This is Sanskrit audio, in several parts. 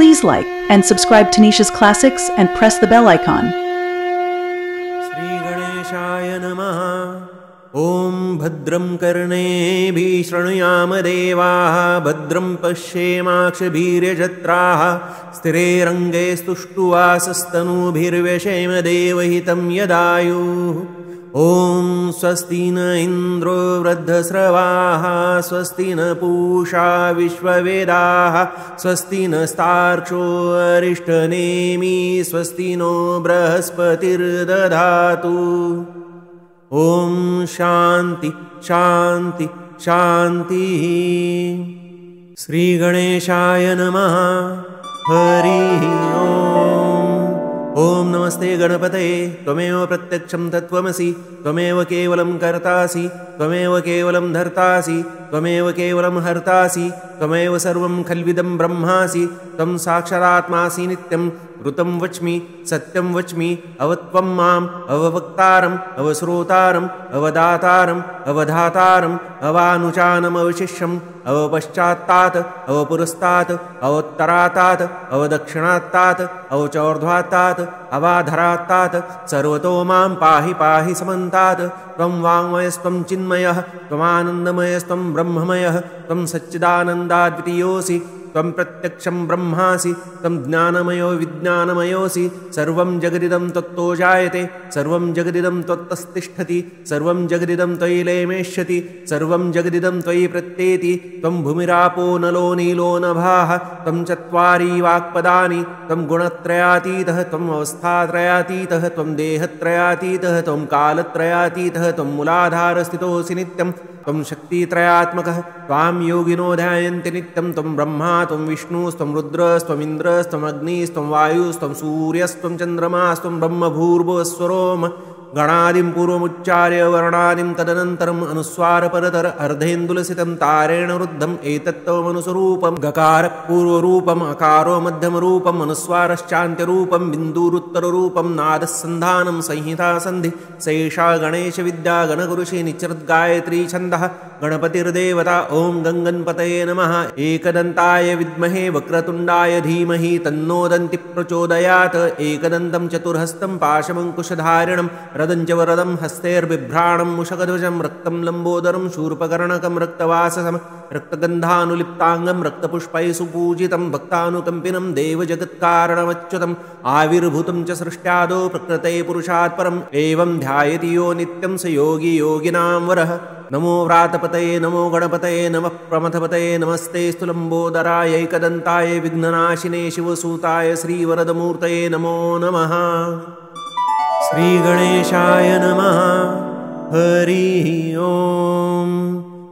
Please like and subscribe to Nisha's Classics and press the bell icon. Shri गणेशाय नमः। ॐ भद्रं कर्णेभिः शृणुयाम देवाः, भद्रं पश्येमाक्षभिर्यजत्राः, स्थिरैरङ्गैः स्तुष्टुवासस्तनूभिर्व्यशेम देवहितं यदायुः। ॐ स्वस्ति न इन्द्रो वृद्धस्रवाः, स्वस्ति न पूषा विश्ववेदाः, स्वस्ति नस्तार्क्ष्यो अरिष्टनेमि, स्वस्ति नो बृहस्पतिर्दधातु। ॐ शान्ति शान्ति शान्तिः। श्री गणेशाय नमः। हरिः ॐ नमस्ते गणपतये। त्वमेव प्रत्यक्षं तत्त्वमसि, त्वमेव केवलं कर्तासि, त्वमेव केवलं धर्तासि, त्वमेव केवलं हर्तासि, त्वमेव सर्वं खल्विदं ब्रह्मासि। त्वं साक्षादात्मासि नित्यं ऋतं वच्मि सत्यं वच्मि। अवत्वं माम् अववक्तारम् अवश्रोतारम् अवदातारम् अवधातारम् अवानुचानम् अवशिष्यम् अवपश्चात्तात् अवपुरस्तात् अवोत्तरात्तात् अवदक्षिणात्तात् अवचोर्ध्वात्तात् अवाधरात्तात् सर्वतो मां पाहि पाहि समन्तात्। त्वं वाङ्मयस्त्वं चिन्मयः, त्वमानन्दमयस्त्वं ब्रह्ममयः, त्वं सच्चिदानन्दाद्वितीयोऽसि, त्वं प्रत्यक्षं ब्रह्मासि, त्वं ज्ञानमयो विज्ञानमयोऽसि। सर्वं जगदिदं त्वत्तो जायते, सर्वं जगदिदं त्वत्तस्तिष्ठति, सर्वं जगदिदं त्वयि लेमेष्यति, सर्वं जगदिदं त्वयि प्रत्येति। त्वं भूमिरापो नलो नीलो नभाः, त्वं चत्वारि वाक्पदानि, त्वं गुणत्रयातीतः, त्वम् अवस्थात्रयातीतः, त्वं देहत्रयातीतः, त्वं कालत्रयातीतः, त्वं मूलाधारस्थितोऽसि नित्यं, त्वं शक्तित्रयात्मकः। त्वां योगिनो ध्यायन्ति नित्यं। त्वं ब्रह्मा, त्वं विष्णुस्त्वं रुद्रस्त्वमिन्द्रस्त्वम् अग्निस्त्वं वायुस्त्वं सूर्यस्त्वं चन्द्रमास्त्वं ब्रह्मभूर्भुवस्वरोम। गणादिं पूर्वमुच्चार्य वर्णादिं तदनन्तरम् अनुस्वारपरतर अर्धेन्दुलसितं तारेण वृद्धम् एतत्त्वमनुस्वरूपं। गकारः पूर्वरूपम्, अकारो मध्यमरूपम्, अनुस्वारश्चान्त्यरूपं, बिन्दुरुत्तररूपं, नादस्सन्धानं संहितासन्धि। सैषा गणेशविद्या गणगुरुषि निचरद्गायत्री छन्दः। गणपतिर्देवता। ॐ गङ्गणपतये नमः। एकदन्ताय विद्महे वक्रतुण्डाय धीमहि तन्नो दन्तिः प्रचोदयात्। एकदन्तं चतुर्हस्तं पाशमङ्कुशधारिणं रदं च वरदं हस्तैर्बिभ्राणं मुषकध्वजं रक्तं लम्बोदरं शूर्पकर्णकं रक्तवाससं रक्तगन्धानुलिप्ताङ्गं रक्तपुष्पैः सुपूजितं भक्तानुकम्पिनं देवजगत्कारणमच्युतम् आविर्भूतं च सृष्ट्यादौ प्रकृते पुरुषात् परम् एवं ध्यायति यो नित्यं स योगी योगिनां वरः। नमो व्रातपतये नमो गणपतये नमः प्रमथपतये नमस्ते स्तुलम्बोदराय एकदन्ताय विघ्ननाशिने शिवसूताय श्रीवरदमूर्तये नमो नमः। श्री गणेशाय नमः। हरिः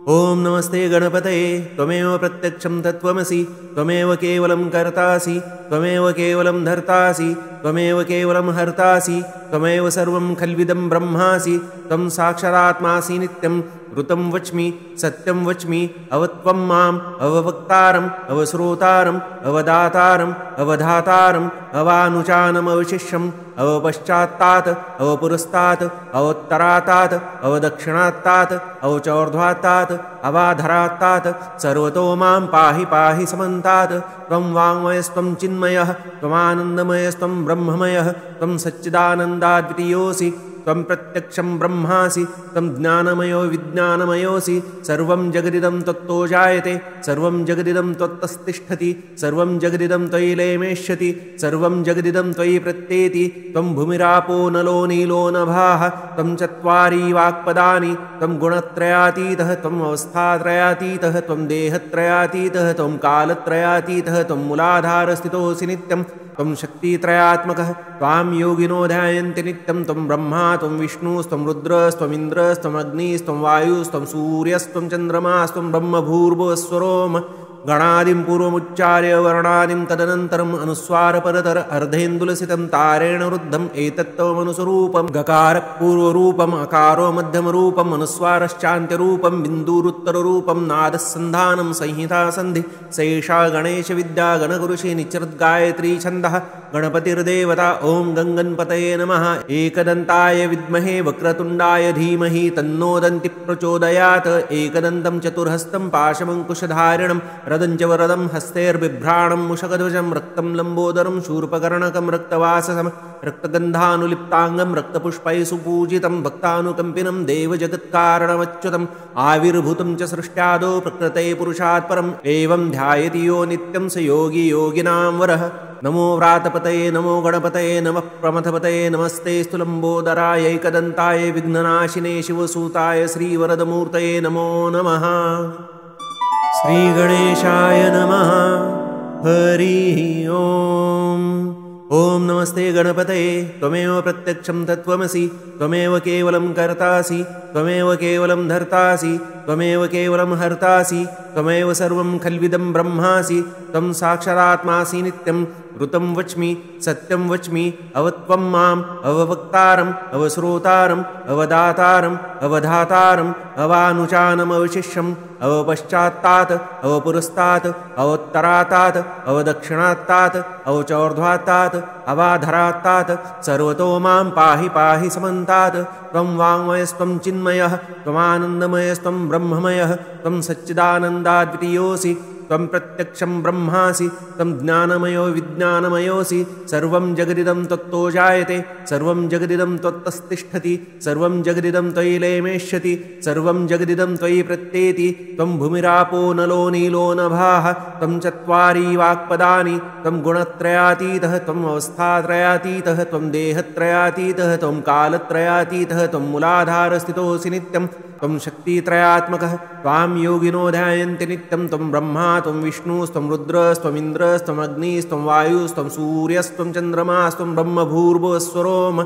ॐ नमस्ते गणपतये। त्वमेव प्रत्यक्षं तत्त्वमसि, त्वमेव केवलं कर्तासि, त्वमेव केवलं धर्तासि, त्वमेव केवलं हर्तासि, त्वमेव सर्वं खल्विदं ब्रह्मासि। त्वं साक्षादात्मासि नित्यं ऋतं वच्मि सत्यं वच्मि। अवत्वं माम् अववक्तारम् अवश्रोतारम् अवदातारम् अवधातारम् अवानुचानम् अवशिष्यम् अवपश्चात्तात् अवपुरस्तात् अवोत्तरात्तात् अवदक्षिणात्तात् अवचोर्ध्वात्तात् अवाधरात्तात् सर्वतो मां पाहि पाहि समन्तात्। त्वं वाङ्मयस्त्वं चिन्मयः, त्वमानन्दमयस्त्वं ब्रह्ममयः, त्वं सच्चिदानन्दाद्वितीयोऽसि, त्वं प्रत्यक्षं ब्रह्मासि, त्वं ज्ञानमयो विज्ञानमयोऽसि। सर्वं जगदिदं त्वत्तो जायते, सर्वं जगदिदं त्वत्तस्तिष्ठति, सर्वं जगदिदं त्वयि लेमेष्यति, सर्वं जगदिदं त्वयि प्रत्येति। त्वं भूमिरापो नलो नीलो नभाः, त्वं चत्वारि वाक्पदानि, त्वं गुणत्रयातीतः, त्वम् अवस्थात्रयातीतः, त्वं देहत्रयातीतः, त्वं कालत्रयातीतः, त्वं मूलाधारस्थितोऽसि नित्यं, त्वं शक्तित्रयात्मकः। त्वां योगिनो ध्यायन्ति नित्यं। त्वं ब्रह्मा, त्वं विष्णुस्त्वं रुद्रस्त्वमिन्द्रस्त्वम् अग्निस्त्वं वायुस्त्वं सूर्यस्त्वं चन्द्रमास्त्वं ब्रह्मभूर्भुवस्वरोम। गणादिं पूर्वमुच्चार्य वर्णादिं तदनन्तरम् अनुस्वारपरतर अर्धेन्दुलसितं तारेण वृद्धम् एतत्त्वमनुस्वरूपं। गकारः पूर्वरूपम्, अकारो मध्यमरूपम्, अनुस्वारश्चान्त्यरूपं, बिन्दुरुत्तररूपं, नादस्सन्धानं संहितासन्धि। सैषा गणेशविद्या गणगुरुषि निचरद्गायत्री छन्दः। गणपतिर्देवता ॐ गङ्गणपतये नमः एकदन्ताय विद्महे वक्रतुण्डाय धीमहि तन्नो दन्तिः प्रचोदयात् एकदन्तं चतुर्हस्तं पाशमङ्कुशधारिणं रदं च वरदं हस्तैर्बिभ्राणं मुषकध्वजं रक्तं लम्बोदरं शूर्पकर्णकं रक्तवाससं रक्तगन्धानुलिप्ताङ्गं रक्तपुष्पैः सुपूजितं भक्तानुकम्पिनं देवजगत्कारणमच्युतम् आविर्भूतं च सृष्ट्यादौ प्रकृते पुरुषात् परम् एवं ध्यायति यो नित्यं स योगी योगिनां वरः नमो व्रातपतये नमो गणपतये नमः प्रमथपतये नमस्ते स्तुलम्बोदराय एकदन्ताय विघ्ननाशिने शिवसूताय श्रीवरदमूर्तये नमो नमः श्रीगणेशाय नमः हरिः ओम् ॐ नमस्ते गणपतये त्वमेव प्रत्यक्षं तत्त्वमसि त्वमेव केवलं कर्तासि त्वमेव केवलं धर्तासि त्वमेव केवलं हर्तासि त्वमेव सर्वं खल्विदं ब्रह्मासि त्वं साक्षादात्मासि नित्यं ऋतं वच्मि सत्यं वच्मि अवत्वं माम् अववक्तारम् अवश्रोतारम् अवदातारम् अवधातारम् अवानुचानमवशिष्यम् अवपश्चात्तात् अवपुरस्तात् अवोत्तरात्तात् अवदक्षिणात्तात् अवचोर्ध्वात्तात् अवाधरात्तात् सर्वतो मां पाहि पाहि समन्तात् त्वं वाङ्मयस्त्वं चिन्मयः त्वमानन्दमयस्त्वं ब्रह्ममयः त्वं सच्चिदानन्दाद्वितीयोऽसि त्वं प्रत्यक्षं ब्रह्मासि त्वं ज्ञानमयो विज्ञानमयोऽसि सर्वं जगदिदं त्वत्तो जायते सर्वं जगदिदं त्वत्तस्तिष्ठति सर्वं जगदिदं त्वयि लेमेष्यति सर्वं जगदिदं त्वयि प्रत्येति त्वं भूमिरापो नलो नीलो नभाः त्वं चत्वारि वाक्पदानि त्वं गुणत्रयातीतः त्वम् अवस्थात्रयातीतः त्वं देहत्रयातीतः त्वं कालत्रयातीतः त्वं मूलाधारस्थितोऽसि नित्यं त्वं शक्तित्रयात्मकः त्वां योगिनो ध्यायन्ति नित्यं त्वं ब्रह्मा त्वं विष्णुस्त्वं रुद्रस्त्वमिन्द्रस्त्वम् अग्निस्त्वं वायुस्त्वं सूर्यस्त्वं चन्द्रमास्त्वं ब्रह्मभूर्भुवस्वरोम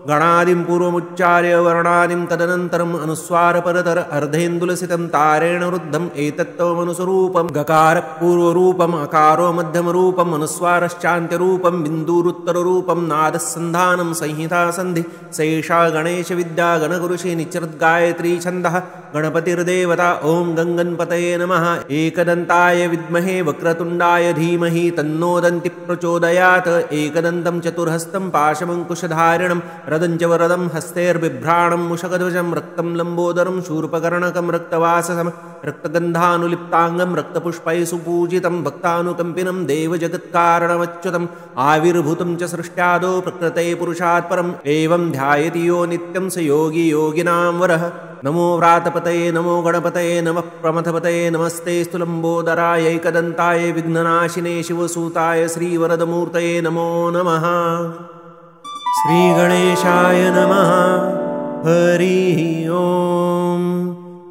गणादिं पूर्वमुच्चार्य वर्णादिं तदनन्तरम् अनुस्वारपरतर अर्धेन्दुलसितं तारेण रुद्धम् एतत्त्वमनुस्वरूपं गकारपूर्वरूपम् अकारो मध्यमरूपम् अनुस्वारश्चान्त्यरूपं बिन्दुरुत्तररूपं नादस्सन्धानं संहितासन्धि सैषा गणेशविद्या गणगुरुषि निचृद्गायत्री छन्दः गणपतिर्देवता ॐ गङ्गणपतये नमः एकदन्ताय विद्महे वक्रतुण्डाय धीमहि तन्नो दन्तिः प्रचोदयात् एकदन्तं चतुर्हस्तं पाशमङ्कुशधारिणं रदं च वरदं हस्तैर्बिभ्राणं मुषकध्वजं रक्तं लम्बोदरं शूर्पकर्णकं रक्तवाससं रक्तगन्धानुलिप्ताङ्गं रक्तपुष्पैः सुपूजितं भक्तानुकम्पिनं देवजगत्कारणमच्युतम् आविर्भूतं च सृष्ट्यादौ प्रकृते पुरुषात् परम् एवं ध्यायति यो नित्यं स योगी योगिनां वरः नमो व्रातपतये नमो गणपतये नमः प्रमथपतये नमस्ते स्तुलम्बोदराय एकदन्ताय विघ्ननाशिने शिवसूताय श्रीवरदमूर्तये नमो नमः श्रीगणेशाय नमः हरिः ओम्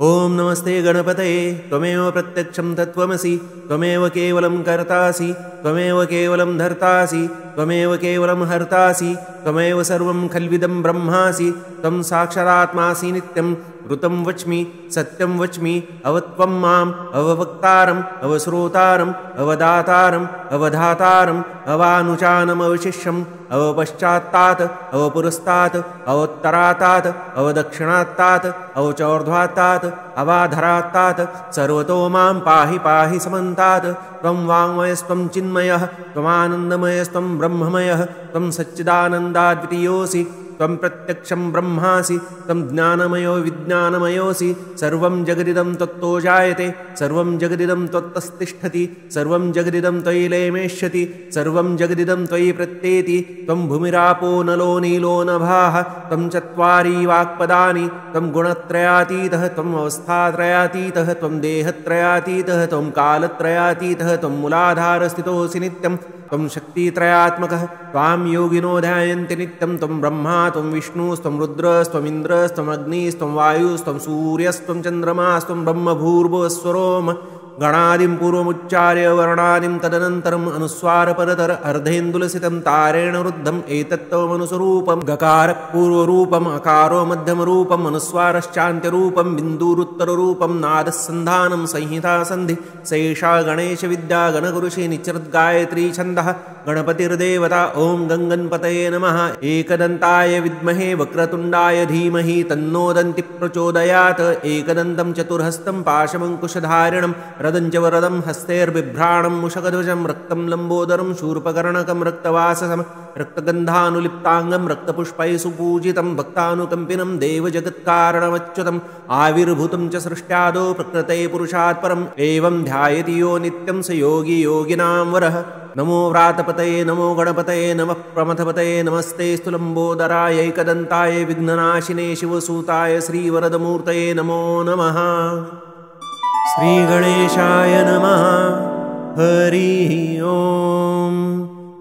ॐ नमस्ते गणपतये त्वमेव प्रत्यक्षं तत्त्वमसि त्वमेव केवलं कर्तासि त्वमेव केवलं धर्तासि त्वमेव केवलं हर्तासि त्वमेव सर्वं खल्विदं ब्रह्मासि त्वं साक्षादात्मासि नित्यं ऋतं वच्मि सत्यं वच्मि अवत्वं माम् अववक्तारम् अवश्रोतारम् अवदातारम् अवधातारम् अवानुचानमवशिष्यम् अवपश्चात्तात् अवपुरस्तात् अवोत्तरात्तात् अवदक्षिणात्तात् अवचोर्ध्वात्तात् अवाधरात्तात् सर्वतो मां पाहि पाहि समन्तात् त्वं वाङ्मयस्त्वं चिन्मयः त्वमानन्दमयस्त्वं ब्रह्ममयः त्वं सच्चिदानन्दाद्वितीयोऽसि त्वं प्रत्यक्षं ब्रह्मासि त्वं ज्ञानमयो विज्ञानमयोऽसि सर्वं जगदिदं त्वत्तो जायते सर्वं जगदिदं त्वत्तस्तिष्ठति सर्वं जगदिदं त्वयि लेमेष्यति सर्वं जगदिदं त्वयि प्रत्येति त्वं भूमिरापो नलो नीलो नभाः त्वं चत्वारि वाक्पदानि त्वं गुणत्रयातीतः त्वम् अवस्थात्रयातीतः त्वं देहत्रयातीतः त्वं कालत्रयातीतः त्वं मूलाधारस्थितोऽसि नित्यं त्वं शक्तित्रयात्मकः त्वां योगिनो ध्यायन्ति नित्यं त्वं ब्रह्मा त्वं विष्णुस्त्वं रुद्रस्त्वमिन्द्रस्त्वम् अग्निस्त्वं वायुस्त्वं सूर्यस्त्वं चन्द्रमास्त्वं ब्रह्मभूर्भुवस्वरोम गणादिं पूर्वमुच्चार्य वर्णादिं तदनन्तरम् अनुस्वारपरतर अर्धेन्दुलसितं तारेण रुद्धम् एतत्त्वमनुस्वरूपं गकारपूर्वरूपम् अकारो मध्यमरूपम् अनुस्वारश्चान्त्यरूपं बिन्दुरुत्तररूपं नादस्सन्धानं संहितासन्धि सैषा गणेशविद्या गणगुरुषि निचृद्गायत्री छन्दः गणपतिर्देवता ॐ गङ्गणपतये नमः एकदन्ताय विद्महे वक्रतुण्डाय धीमहि तन्नो दन्ति प्रचोदयात् एकदन्तं चतुर्हस्तं पाशमङ्कुशधारिणं रदं च वरदं हस्तैर्बिभ्राणं मुषकध्वजं रक्तं लम्बोदरं शूर्पकर्णकं रक्तवाससं रक्तगन्धानुलिप्ताङ्गं रक्तपुष्पैः सुपूजितं भक्तानुकम्पिनं देवजगत्कारणमच्युतम् आविर्भूतं च सृष्ट्यादौ प्रकृते पुरुषात् परम् एवं ध्यायति यो नित्यं स योगी योगिनां वरः नमो व्रातपतये नमो गणपतये नमः प्रमथपतये नमस्ते स्तुलम्बोदराय एकदन्ताय विघ्ननाशिने शिवसूताय श्रीवरदमूर्तये नमो नमः श्रीगणेशाय नमः हरिः ओम्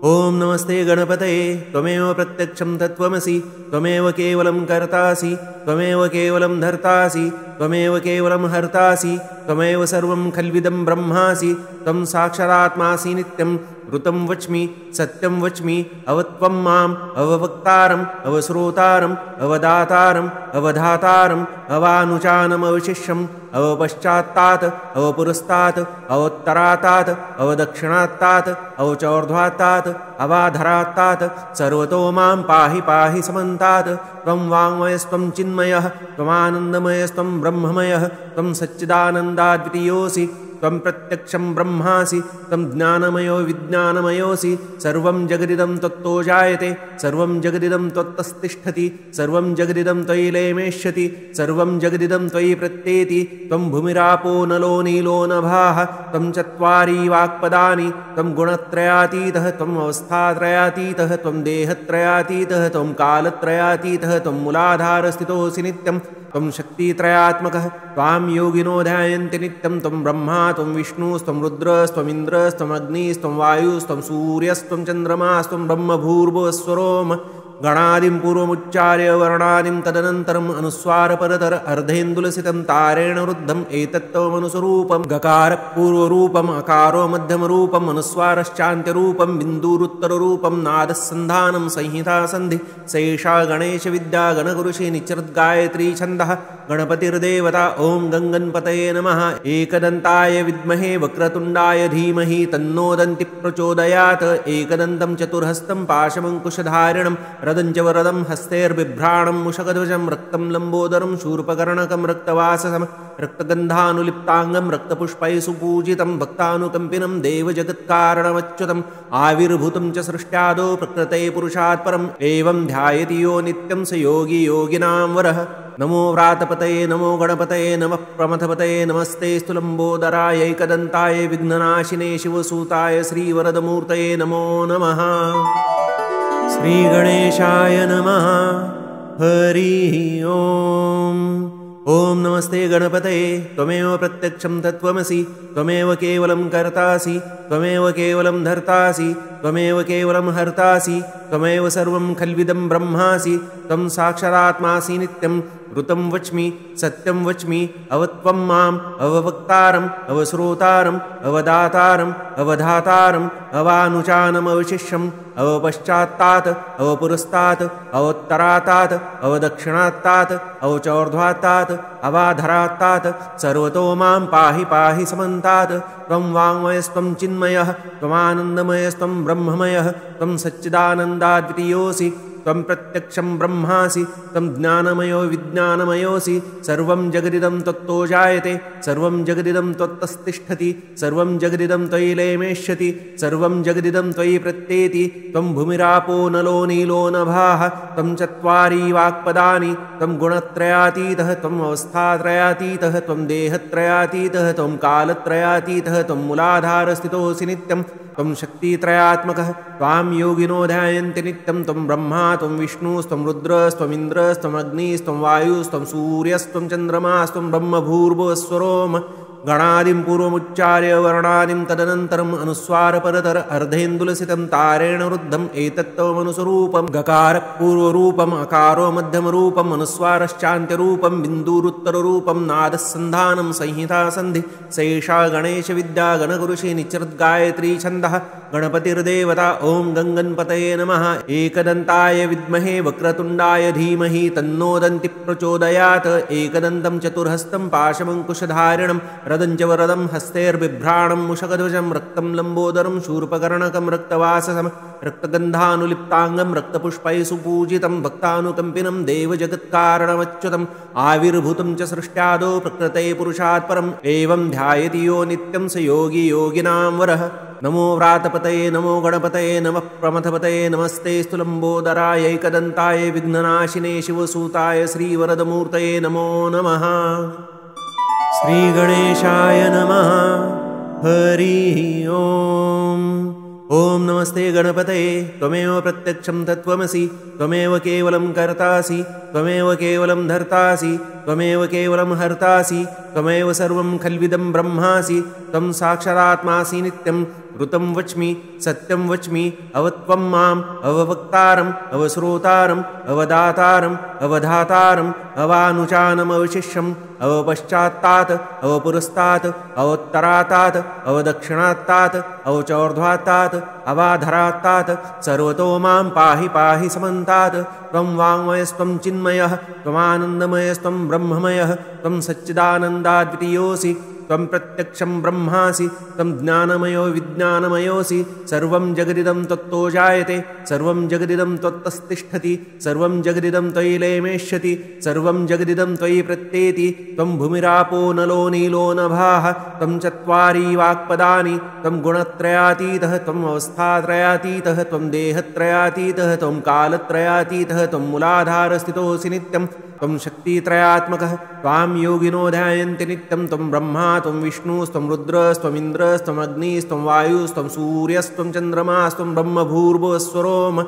ॐ नमस्ते गणपतये त्वमेव प्रत्यक्षं तत्त्वमसि त्वमेव केवलं कर्तासि त्वमेव केवलं धर्तासि त्वमेव केवलं हर्तासि त्वमेव सर्वं खल्विदं ब्रह्मासि त्वं साक्षादात्मासि नित्यं ऋतं वच्मि सत्यं वच्मि अवत्वं माम् अववक्तारम् अवश्रोतारम् अवदातारम् अवधातारम् अवानुचानमवशिष्यम् अवपश्चात्तात् अवपुरस्तात् अवोत्तरात्तात् अवदक्षिणात्तात् अवचोर्ध्वात्तात् अवाधरात्तात् सर्वतो मां पाहि पाहि समन्तात् त्वं वाङ्मयस्त्वं चिन्मयः त्वमानन्दमयस्त्वं ब्रह्ममयः त्वं सच्चिदानन्दाद्वितीयोऽसि त्वं प्रत्यक्षं ब्रह्मासि त्वं ज्ञानमयो विज्ञानमयोऽसि सर्वं जगदिदं त्वत्तो जायते सर्वं जगदिदं त्वत्तस्तिष्ठति सर्वं जगदिदं त्वयि लेमेष्यति सर्वं जगदिदं त्वयि प्रत्येति त्वं भूमिरापो नलो नीलो नभाः त्वं चत्वारि वाक्पदानि त्वं गुणत्रयातीतः त्वम् अवस्थात्रयातीतः त्वं देहत्रयातीतः त्वं कालत्रयातीतः त्वं मूलाधारस्थितोऽसि नित्यं त्वं शक्तित्रयात्मकः त्वां योगिनो ध्यायन्ति नित्यं त्वं ब्रह्मा त्वं विष्णुस्त्वं रुद्रस्त्वमिन्द्रस्त्वम् अग्निस्त्वं वायुस्त्वं सूर्यस्त्वं चन्द्रमास्त्वं ब्रह्मभूर्भुवस्वरोम गणादिं पूर्वमुच्चार्य वर्णादिं तदनन्तरम् अनुस्वारपरतर अर्धेन्दुलसितं तारेण रुद्धम् एतत्त्वमनुस्वरूपं गकारपूर्वरूपम् अकारो मध्यमरूपम् अनुस्वारश्चान्त्यरूपं बिन्दुरुत्तररूपं नादस्सन्धानं संहितासन्धि सैषा गणेशविद्या गणगुरुषे निचरद्गायत्री छन्दः गणपतिर्देवता ॐ गङ्गणपतये नमः एकदन्ताय विद्महे वक्रतुण्डाय धीमहि तन्नो दन्ति प्रचोदयात् एकदन्तं चतुर्हस्तं पाशमङ्कुशधारिणं रदं च वरदं हस्तैर्बिभ्राणं मुषकध्वजं रक्तं लम्बोदरं शूर्पकर्णकं रक्तवाससं रक्तगन्धानुलिप्ताङ्गं रक्तपुष्पैः सुपूजितं भक्तानुकम्पिनं देवजगत्कारणमच्युतम् आविर्भूतं च सृष्ट्यादौ प्रकृते पुरुषात् परम् एवं ध्यायति यो नित्यं स योगी योगिनां वरः नमो व्रातपतये नमो गणपतये नमः प्रमथपतये नमस्ते स्तुलम्बोदराय एकदन्ताय विघ्ननाशिने शिवसूताय श्रीवरदमूर्तये नमो नमः श्रीगणेशाय नमः हरिः ओम् ॐ नमस्ते गणपतये त्वमेव प्रत्यक्षं तत्त्वमसि त्वमेव केवलं कर्तासि त्वमेव केवलं धर्तासि त्वमेव केवलं हर्तासि त्वमेव सर्वं खल्विदं ब्रह्मासि त्वं साक्षादात्मासि नित्यं ऋतं वच्मि सत्यं वच्मि अवत्वं माम् अववक्तारम् अवश्रोतारम् अवदातारम् अवधातारम् अवानुचानमवशिष्यम् अवपश्चात्तात् अवपुरस्तात् अवोत्तरात्तात् अवदक्षिणात्तात् अवचोर्ध्वात्तात् अवाधरात्तात् सर्वतो मां पाहि पाहि समन्तात् त्वं वाङ्मयस्त्वं चिन्मयः त्वमानन्दमयस्त्वं ब्रह्ममयः त्वं सच्चिदानन्दाद्वितीयोऽसि त्वं प्रत्यक्षं ब्रह्मासि त्वं ज्ञानमयो विज्ञानमयोऽसि सर्वं जगदिदं त्वत्तो जायते सर्वं जगदिदं त्वत्तस्तिष्ठति सर्वं जगदिदं त्वयि लेमेष्यति सर्वं जगदिदं त्वयि प्रत्येति त्वं भूमिरापो नलो नीलो नभाः त्वं चत्वारि वाक्पदानि त्वं गुणत्रयातीतः त्वम् अवस्थात्रयातीतः त्वं देहत्रयातीतः त्वं कालत्रयातीतः त्वं मूलाधारस्थितोऽसि नित्यं त्वं शक्तित्रयात्मकः त्वां योगिनो ध्यायन्ति नित्यं त्वं ब्रह्मा त्वं विष्णुस्त्वं रुद्रस्त्वमिन्द्रस्त्वम् अग्निस्त्वं वायुस्त्वं सूर्यस्त्वं चन्द्रमास्त्वं ब्रह्मभूर्भुवस्वरोम गणादिं पूर्वमुच्चार्य वर्णादिं तदनन्तरम् अनुस्वारपरतर अर्धेन्दुलसितं तारेण रुद्धम् एतत्त्वमनुस्वरूपं गकारपूर्वरूपम् अकारो मध्यमरूपम् अनुस्वारश्चान्त्यरूपं बिन्दुरुत्तररूपं नादस्सन्धानं संहितासन्धि सैषा गणेशविद्या गणगुरुषे निचरद्गायत्री छन्दः गणपतिर्देवता ॐ गङ्गणपतये नमः एकदन्ताय विद्महे वक्रतुण्डाय धीमहि तन्नो दन्ति प्रचोदयात् एकदन्तं चतुर्हस्तं पाशमङ्कुशधारिणं रदञ्च वरदं हस्तैर्बिभ्राणं मुषकध्वजं रक्तं लम्बोदरं शूर्पकर्णकं रक्तवाससं रक्तगन्धानुलिप्ताङ्गं रक्तपुष्पैः सुपूजितं भक्तानुकम्पिनं देवजगत्कारणमच्युतम् आविर्भूतं च सृष्ट्यादौ प्रकृते पुरुषात् परम् एवं ध्यायति यो नित्यं स योगी योगिनां वरः। नमो व्रातपतये नमो गणपतये नमः प्रमथपतये नमस्ते स्तुलम्बोदराय एकदन्ताय विघ्ननाशिने शिवसूताय श्रीवरदमूर्तये नमो नमः। श्रीगणेशाय नमः। हरिः ओम्। ॐ नमस्ते गणपतये त्वमेव प्रत्यक्षं तत्त्वमसि त्वमेव केवलं कर्तासि त्वमेव केवलं धर्तासि त्वमेव केवलं हर्तासि त्वमेव सर्वं खल्विदं ब्रह्मासि त्वं साक्षादात्मासि नित्यं ऋतं वच्मि सत्यं वच्मि अवत्वं माम् अववक्तारम् अवश्रोतारम् अवदातारम् अवधातारम् अवानुचानम् अवशिष्यम् अवपश्चात्तात् अवपुरस्तात् अवोत्तरात्तात् अवदक्षिणात्तात् अवचोर्ध्वात्तात् अवाधरात्तात् सर्वतो मां पाहि पाहि समन्तात्। त्वं वाङ्मयस्त्वं चिन्मयः त्वमानन्दमयस्त्वं ब्रह्ममयः त्वं सच्चिदानन्दाद्वितीयोऽसि त्वं प्रत्यक्षं ब्रह्मासि त्वं ज्ञानमयो विज्ञानमयोऽसि सर्वं जगदिदं त्वत्तो जायते सर्वं जगदिदं त्वत्तस्तिष्ठति सर्वं जगदिदं त्वयि लेमेष्यति सर्वं जगदिदं त्वयि प्रत्येति त्वं भूमिरापो नलो नीलो नभाः त्वं चत्वारि वाक्पदानि त्वं गुणत्रयातीतः त्वम् अवस्थात्रयातीतः त्वं देहत्रयातीतः त्वं कालत्रयातीतः त्वं मूलाधारस्थितोऽसि नित्यं त्वं शक्तित्रयात्मकः त्वां योगिनो ध्यायन्ति नित्यं त्वं ब्रह्मा त्वं विष्णुस्त्वं रुद्रस्त्वमिन्द्रस्त्वम् अग्निस्त्वं वायुस्त्वं सूर्यस्त्वं चन्द्रमास्त्वं ब्रह्मभूर्भुवस्वरोम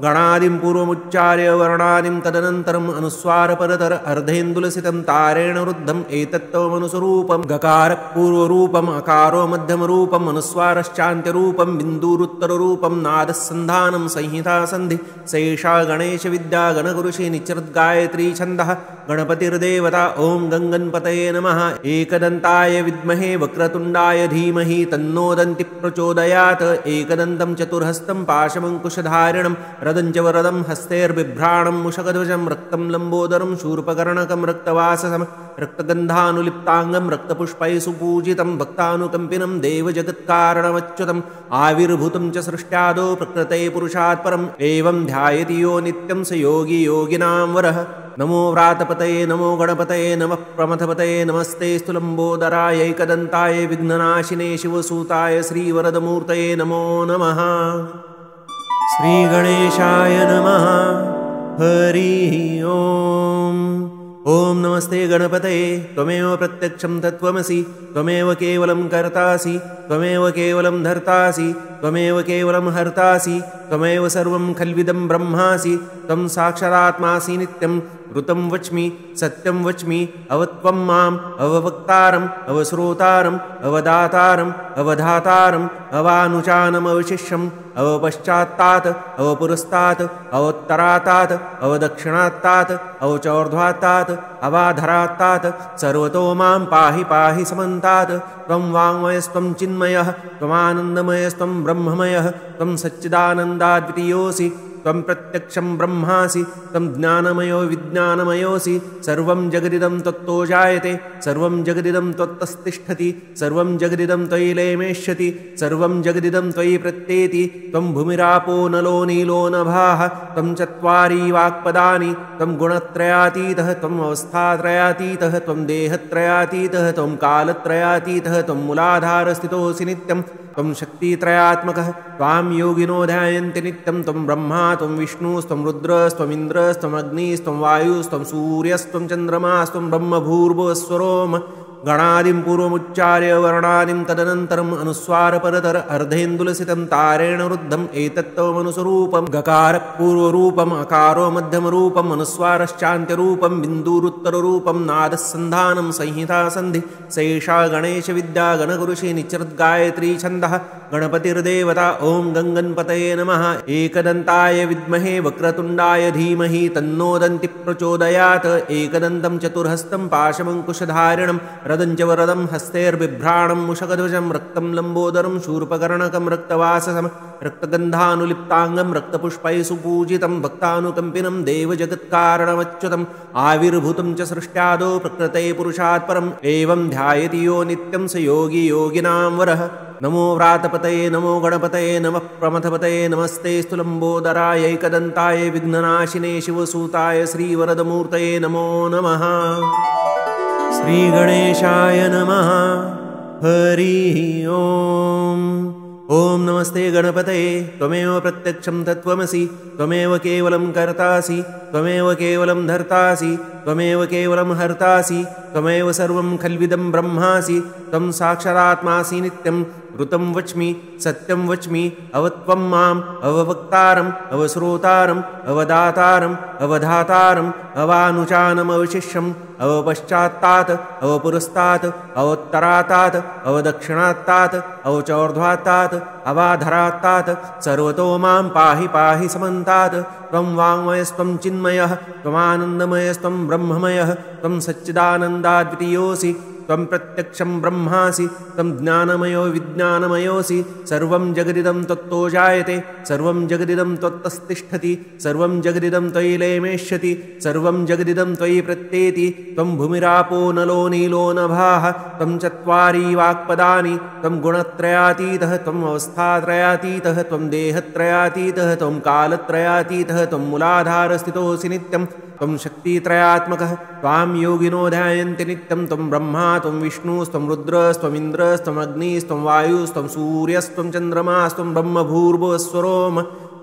गणादिं पूर्वमुच्चार्य वर्णादिं तदनन्तरम् अनुस्वारपरतर अर्धेन्दुलसितं तारेण रुद्धम् एतत्त्वमनुस्वरूपं गकार पूर्वरूपम् अकारो मध्यमरूपम् अनुस्वारश्चान्त्यरूपं बिन्दुरुत्तररूपं नादस्सन्धानं संहितासन्धि सैषा गणेशविद्या गणगुरुषि निचरद्गायत्री छन्दः गणपतिर्देवता ॐ गङ्गणपतये नमः। एकदन्ताय विद्महे वक्रतुण्डाय धीमहि तन्नो दन्ति प्रचोदयात् एकदन्तं चतुर्हस्तं पाशमङ्कुशधारिणं रदञ्च वरदं हस्तैर्बिभ्राणं मुषकध्वजं रक्तं लम्बोदरं शूर्पकर्णकं रक्तवाससं रक्तगन्धानुलिप्ताङ्गं रक्तपुष्पैः सुपूजितं भक्तानुकम्पिनं देवजगत्कारणमच्युतम् आविर्भूतं च सृष्ट्यादौ प्रकृते पुरुषात् परम् एवं ध्यायति यो नित्यं स योगी योगिनां वरः। नमो व्रातपतये नमो गणपतये नमः प्रमथपतये नमस्ते स्तुलम्बोदराय एकदन्ताय विघ्ननाशिने शिवसूताय श्रीवरदमूर्तये नमो नमः। श्रीगणेशाय नमः। हरिः ओम्। ॐ नमस्ते गणपतये त्वमेव प्रत्यक्षं तत्त्वमसि त्वमेव केवलं कर्तासि त्वमेव केवलं धर्तासि त्वमेव केवलं हर्तासि त्वमेव सर्वं खल्विदं ब्रह्मासि त्वं साक्षादात्मासि नित्यं ऋतं वच्मि सत्यं वच्मि अवत्वं माम् अववक्तारम् अवश्रोतारम् अवदातारम् अवधातारम् अवानुचानम् अवशिष्यम् अवपश्चात्तात् अवपुरस्तात् अवोत्तरात्तात् अवदक्षिणात्तात् अवचोर्ध्वात्तात् अवाधरात्तात् सर्वतो मां पाहि पाहि समन्तात्। त्वं वाङ्मयस्त्वं चिन्मयः त्वमानन्दमयस्त्वं ब्रह्ममयः त्वं सच्चिदानन्दाद्वितीयोऽसि त्वं प्रत्यक्षं ब्रह्मासि त्वं ज्ञानमयो विज्ञानमयोऽसि सर्वं जगदिदं त्वत्तो जायते सर्वं जगदिदं त्वत्तस्तिष्ठति सर्वं जगदिदं त्वयि लेमेष्यति सर्वं जगदिदं त्वयि प्रत्येति त्वं भूमिरापो नलो नीलो नभाः त्वं चत्वारि वाक्पदानि त्वं गुणत्रयातीतः त्वम् अवस्थात्रयातीतः त्वं देहत्रयातीतः त्वं कालत्रयातीतः त्वं मूलाधारस्थितोऽसि नित्यं त्वं शक्तित्रयात्मकः त्वां योगिनो ध्यायन्ति नित्यं त्वं ब्रह्मा त्वं विष्णुस्त्वं रुद्रस्त्वमिन्द्रस्त्वम् अग्निस्त्वं वायुस्त्वं सूर्यस्त्वं चन्द्रमास्त्वं ब्रह्मभूर्भुवस्वरोम गणादिं पूर्वमुच्चार्य वर्णादिं तदनन्तरम् अनुस्वारपरतर अर्धेन्दुलसितं तारेण रुद्धम् एतत्त्वमनुस्वरूपं गकार पूर्वरूपम् अकारो मध्यमरूपम् अनुस्वारश्चान्त्यरूपं बिन्दुरुत्तररूपं नादस्सन्धानं संहितासन्धि सैषा गणेशविद्या गणगुरुषि निचरद्गायत्री छन्दः गणपतिर्देवता ॐ गङ्गणपतये नमः। एकदन्ताय विद्महे वक्रतुण्डाय धीमहि तन्नो दन्ति प्रचोदयात् एकदन्तं चतुर्हस्तं पाशमङ्कुशधारिणं रदं च वरदं हस्तैर्बिभ्राणं मुषकध्वजं रक्तं लम्बोदरं शूर्पकर्णकं रक्तवाससं रक्तगन्धानुलिप्ताङ्गं रक्तपुष्पैः सुपूजितं भक्तानुकम्पिनं देवजगत्कारणमच्युतम् आविर्भूतं च सृष्ट्यादौ प्रकृते पुरुषात् परम् एवं ध्यायति यो नित्यं स योगी योगिनां वरः। नमो व्रातपतये नमो गणपतये नमः प्रमथपतये नमस्ते स्तुलम्बोदराय एकदन्ताय विघ्ननाशिने शिवसूताय श्रीवरदमूर्तये नमो नमः। श्रीगणेशाय नमः। हरिः ओम्। ॐ नमस्ते गणपतये त्वमेव प्रत्यक्षं तत्त्वमसि त्वमेव केवलं कर्तासि त्वमेव केवलं धर्तासि त्वमेव केवलं हर्तासि त्वमेव सर्वं खल्विदं ब्रह्मासि त्वं साक्षादात्मासि नित्यं ऋतं वच्मि सत्यं वच्मि अवत्वं माम् अववक्तारम् अवश्रोतारम् अवदातारम् अवधातारम् अवानुचानमवशिष्यम् अवपश्चात्तात् अवपुरस्तात् अवोत्तरात्तात् अवदक्षिणात्तात् अवचोर्ध्वात्तात् अवाधरात्तात् सर्वतो मां पाहि पाहि समन्तात्। त्वं वाङ्मयस्त्वं चिन्मयः त्वमानन्दमयस्त्वं ब्रह्ममयः त्वं सच्चिदानन्दाद्वितीयोऽसि त्वं प्रत्यक्षं ब्रह्मासि त्वं ज्ञानमयो विज्ञानमयोऽसि सर्वं जगदिदं त्वत्तो जायते सर्वं जगदिदं त्वत्तस्तिष्ठति सर्वं जगदिदं त्वयि लेमेष्यति सर्वं जगदिदं त्वयि प्रत्येति त्वं भूमिरापो नलो नीलो नभाः त्वं चत्वारि वाक्पदानि त्वं गुणत्रयातीतः त्वम् अवस्थात्रयातीतः त्वं देहत्रयातीतः त्वं कालत्रयातीतः त्वं मूलाधारस्थितोऽसि नित्यं त्वं शक्तित्रयात्मकः त्वां योगिनो ध्यायन्ति नित्यं त्वं ब्रह्मा त्वं विष्णुस्त्वं रुद्रस्त्वमिन्द्रस्त्वम् अग्निस्त्वं वायुस्त्वं सूर्यस्त्वं चन्द्रमास्त्वं ब्रह्मभूर्भुवस्वरोम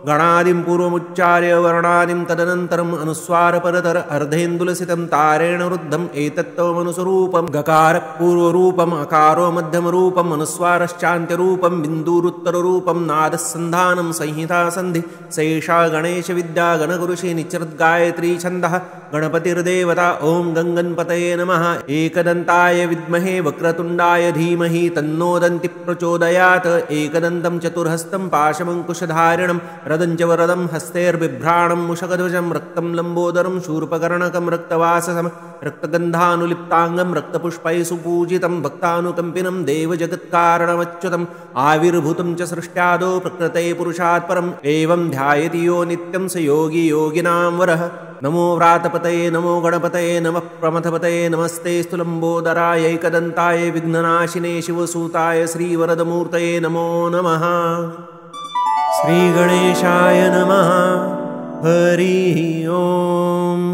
गणादिं पूर्वमुच्चार्य वर्णादिं तदनन्तरम् अनुस्वारपरतर अर्धेन्दुलसितं तारेण रुद्धम् एतत्त्वमनुस्वरूपं गकारपूर्वरूपम् अकारो मध्यमरूपम् अनुस्वारश्चान्त्यरूपं बिन्दुरुत्तररूपं नादस्सन्धानं संहितासन्धि सैषा गणेशविद्या गणगुरुषि निचृद्गायत्री छन्दः गणपतिर्देवता ॐ गङ्गणपतये नमः। एकदन्ताय विद्महे वक्रतुण्डाय धीमहि तन्नो दन्तिः प्रचोदयात् एकदन्तं चतुर्हस्तं पाशमङ्कुशधारिणं रदं च वरदं हस्तैर्बिभ्राणं मुषकध्वजं रक्तं लम्बोदरं शूर्पकर्णकं रक्तवाससं रक्तगन्धानुलिप्ताङ्गं रक्तपुष्पैः सुपूजितं भक्तानुकम्पिनं देवजगत्कारणमच्युतम् आविर्भूतं च सृष्ट्यादौ प्रकृते पुरुषात् परम् एवं ध्यायति यो नित्यं स योगी योगिनां वरः। नमो व्रातपतये नमो गणपतये नमः प्रमथपतये नमस्ते स्तुलम्बोदराय एकदन्ताय विघ्ननाशिने शिवसूताय श्रीवरदमूर्तये नमो नमः। श्रीगणेशाय नमः। हरिः ओम्।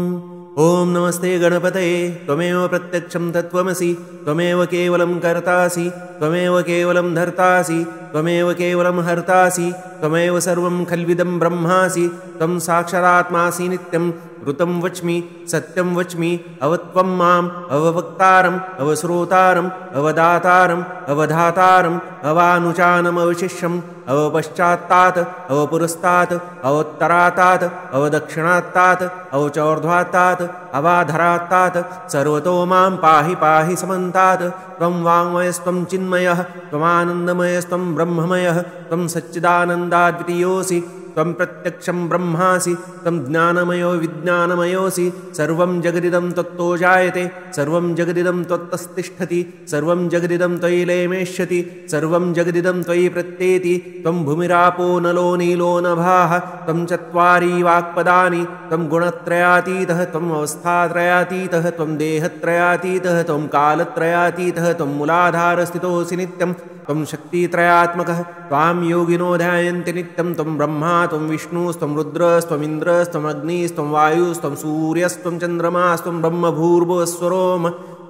ॐ नमस्ते गणपतये त्वमेव प्रत्यक्षं तत्त्वमसि त्वमेव केवलं कर्तासि त्वमेव केवलं धर्तासि त्वमेव केवलं हर्तासि त्वमेव सर्वं खल्विदं ब्रह्मासि त्वं साक्षादात्मासि नित्यं ऋतं वच्मि सत्यं वच्मि अवत्वं माम् अववक्तारम् अवश्रोतारम् अवदातारम् अवधातारम् अवानुचानमवशिष्यम् अवपश्चात्तात् अवपुरस्तात् अवोत्तरात्तात् अवदक्षिणात्तात् अवचोर्ध्वात्तात् अवाधरात्तात् सर्वतो मां पाहि पाहि समन्तात्। त्वं वाङ्मयस्त्वं चिन्मयः त्वमानन्दमयस्त्वं ब्रह्ममयः त्वं सच्चिदानन्दाद्वितीयोऽसि त्वं प्रत्यक्षं ब्रह्मासि त्वं ज्ञानमयो विज्ञानमयोऽसि सर्वं जगदिदं त्वत्तो जायते सर्वं जगदिदं त्वत्तस्तिष्ठति सर्वं जगदिदं त्वयि लेमेष्यति सर्वं जगदिदं त्वयि प्रत्येति त्वं भूमिरापो नलो नीलो नभाः त्वं चत्वारि वाक्पदानि त्वं गुणत्रयातीतः त्वम् अवस्थात्रयातीतः त्वं देहत्रयातीतः त्वं कालत्रयातीतः त्वं मूलाधारस्थितोऽसि नित्यं त्वं शक्तित्रयात्मकः त्वां योगिनो ध्यायन्ति नित्यं त्वं ब्रह्मा त्वं विष्णुस्त्वं रुद्रस्त्वमिन्द्रस्त्वम् अग्निस्त्वं वायुस्त्वं सूर्यस्त्वं चन्द्रमास्त्वं ब्रह्मभूर्भुवस्वरोम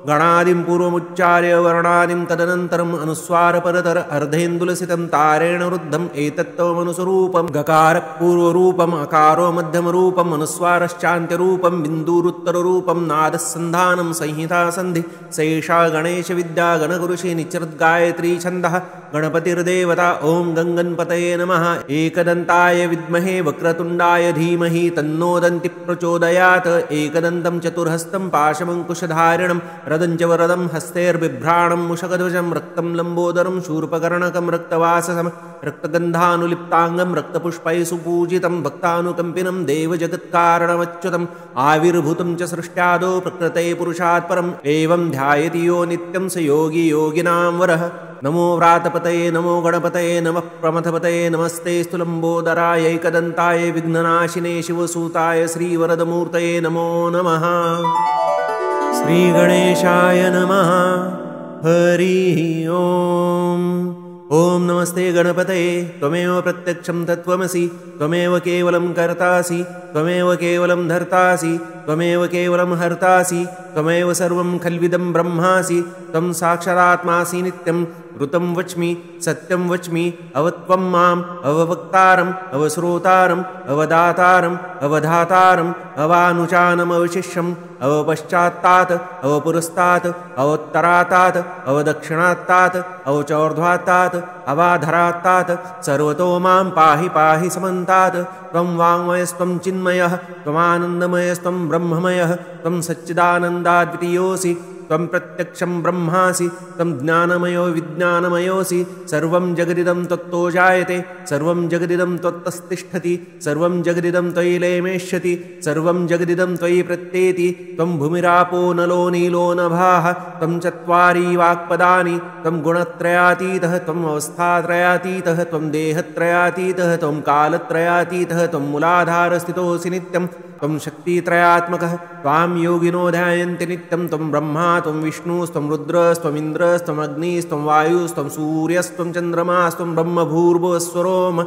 गणादिं पूर्वमुच्चार्य वर्णादिं तदनन्तरम् अनुस्वारपरतर अर्धेन्दुलसितं तारेण रुद्धम् एतत्त्वमनुस्वरूपं गकारपूर्वरूपम् अकारो मध्यमरूपम् अनुस्वारश्चान्त्यरूपं बिन्दुरुत्तररूपं नादस्सन्धानं संहितासन्धि सैषा गणेशविद्या गणगुरुषि निचृद्गायत्री छन्दः गणपतिर्देवता ॐ गङ्गणपतये नमः एकदन्ताय विद्महे वक्रतुण्डाय धीमहि तन्नो दन्ति प्रचोदयात् एकदन्तं चतुर्हस्तं पाशमङ्कुशधारिणं रदं च वरदं हस्तैर्बिभ्राणं मुषकध्वजं रक्तं लम्बोदरं शूर्पकर्णकं रक्तवाससं रक्तगन्धानुलिप्ताङ्गं रक्तपुष्पैः सुपूजितं भक्तानुकम्पिनं देवजगत्कारणमच्युतम् आविर्भूतं च सृष्ट्यादौ प्रकृते पुरुषात् परम् एवं ध्यायति यो नित्यं स योगी योगिनां वरः नमो व्रातपतये नमो गणपतये नमः प्रमथपतये नमस्तेऽस्तु लम्बोदराय एकदन्ताय विघ्ननाशिने शिवसूताय श्रीवरदमूर्तये नमो नमः श्रीगणेशाय नमः हरिः ओम् ॐ नमस्ते गणपतये त्वमेव प्रत्यक्षं तत्त्वमसि त्वमेव केवलं कर्तासि त्वमेव केवलं धर्तासि त्वमेव केवलं हर्तासि त्वमेव सर्वं खल्विदं ब्रह्मासि त्वं साक्षादात्मासि नित्यं ऋतं वच्मि सत्यं वच्मि अवत्वं माम् अववक्तारम् अवश्रोतारम् अवदातारम् अवधातारम् अवानुचानमवशिष्यम् अवपश्चात्तात् अवपुरस्तात् अवोत्तरात्तात् अवदक्षिणात्तात् अवचोर्ध्वात्तात् अवाधरात्तात् सर्वतो मां पाहि पाहि समन्तात् त्वं वाङ्मयस्त्वं चिन्मयः त्वमानन्दमयस्त्वं ब्रह्ममयः त्वं सच्चिदानन्दाद्वितीयोऽसि त्वं प्रत्यक्षं ब्रह्मासि त्वं ज्ञानमयो विज्ञानमयोऽसि सर्वं जगदिदं त्वत्तो जायते सर्वं जगदिदं त्वत्तस्तिष्ठति सर्वं जगदिदं त्वयि लेमेष्यति सर्वं जगदिदं त्वयि प्रत्येति त्वं भूमिरापो नलो नीलो नभाः त्वं चत्वारि वाक्पदानि त्वं गुणत्रयातीतः त्वम् अवस्थात्रयातीतः त्वं देहत्रयातीतः त्वं कालत्रयातीतः त्वं मूलाधारस्थितोऽसि नित्यं त्वं शक्तित्रयात्मकः त्वां योगिनो ध्यायन्ति नित्यं त्वं ब्रह्मा त्वं विष्णुस्त्वं रुद्रस्त्वमिन्द्रस्त्वम् अग्निस्त्वं वायुस्त्वं सूर्यस्त्वं चन्द्रमास्त्वं ब्रह्मभूर्भुवस्वरोम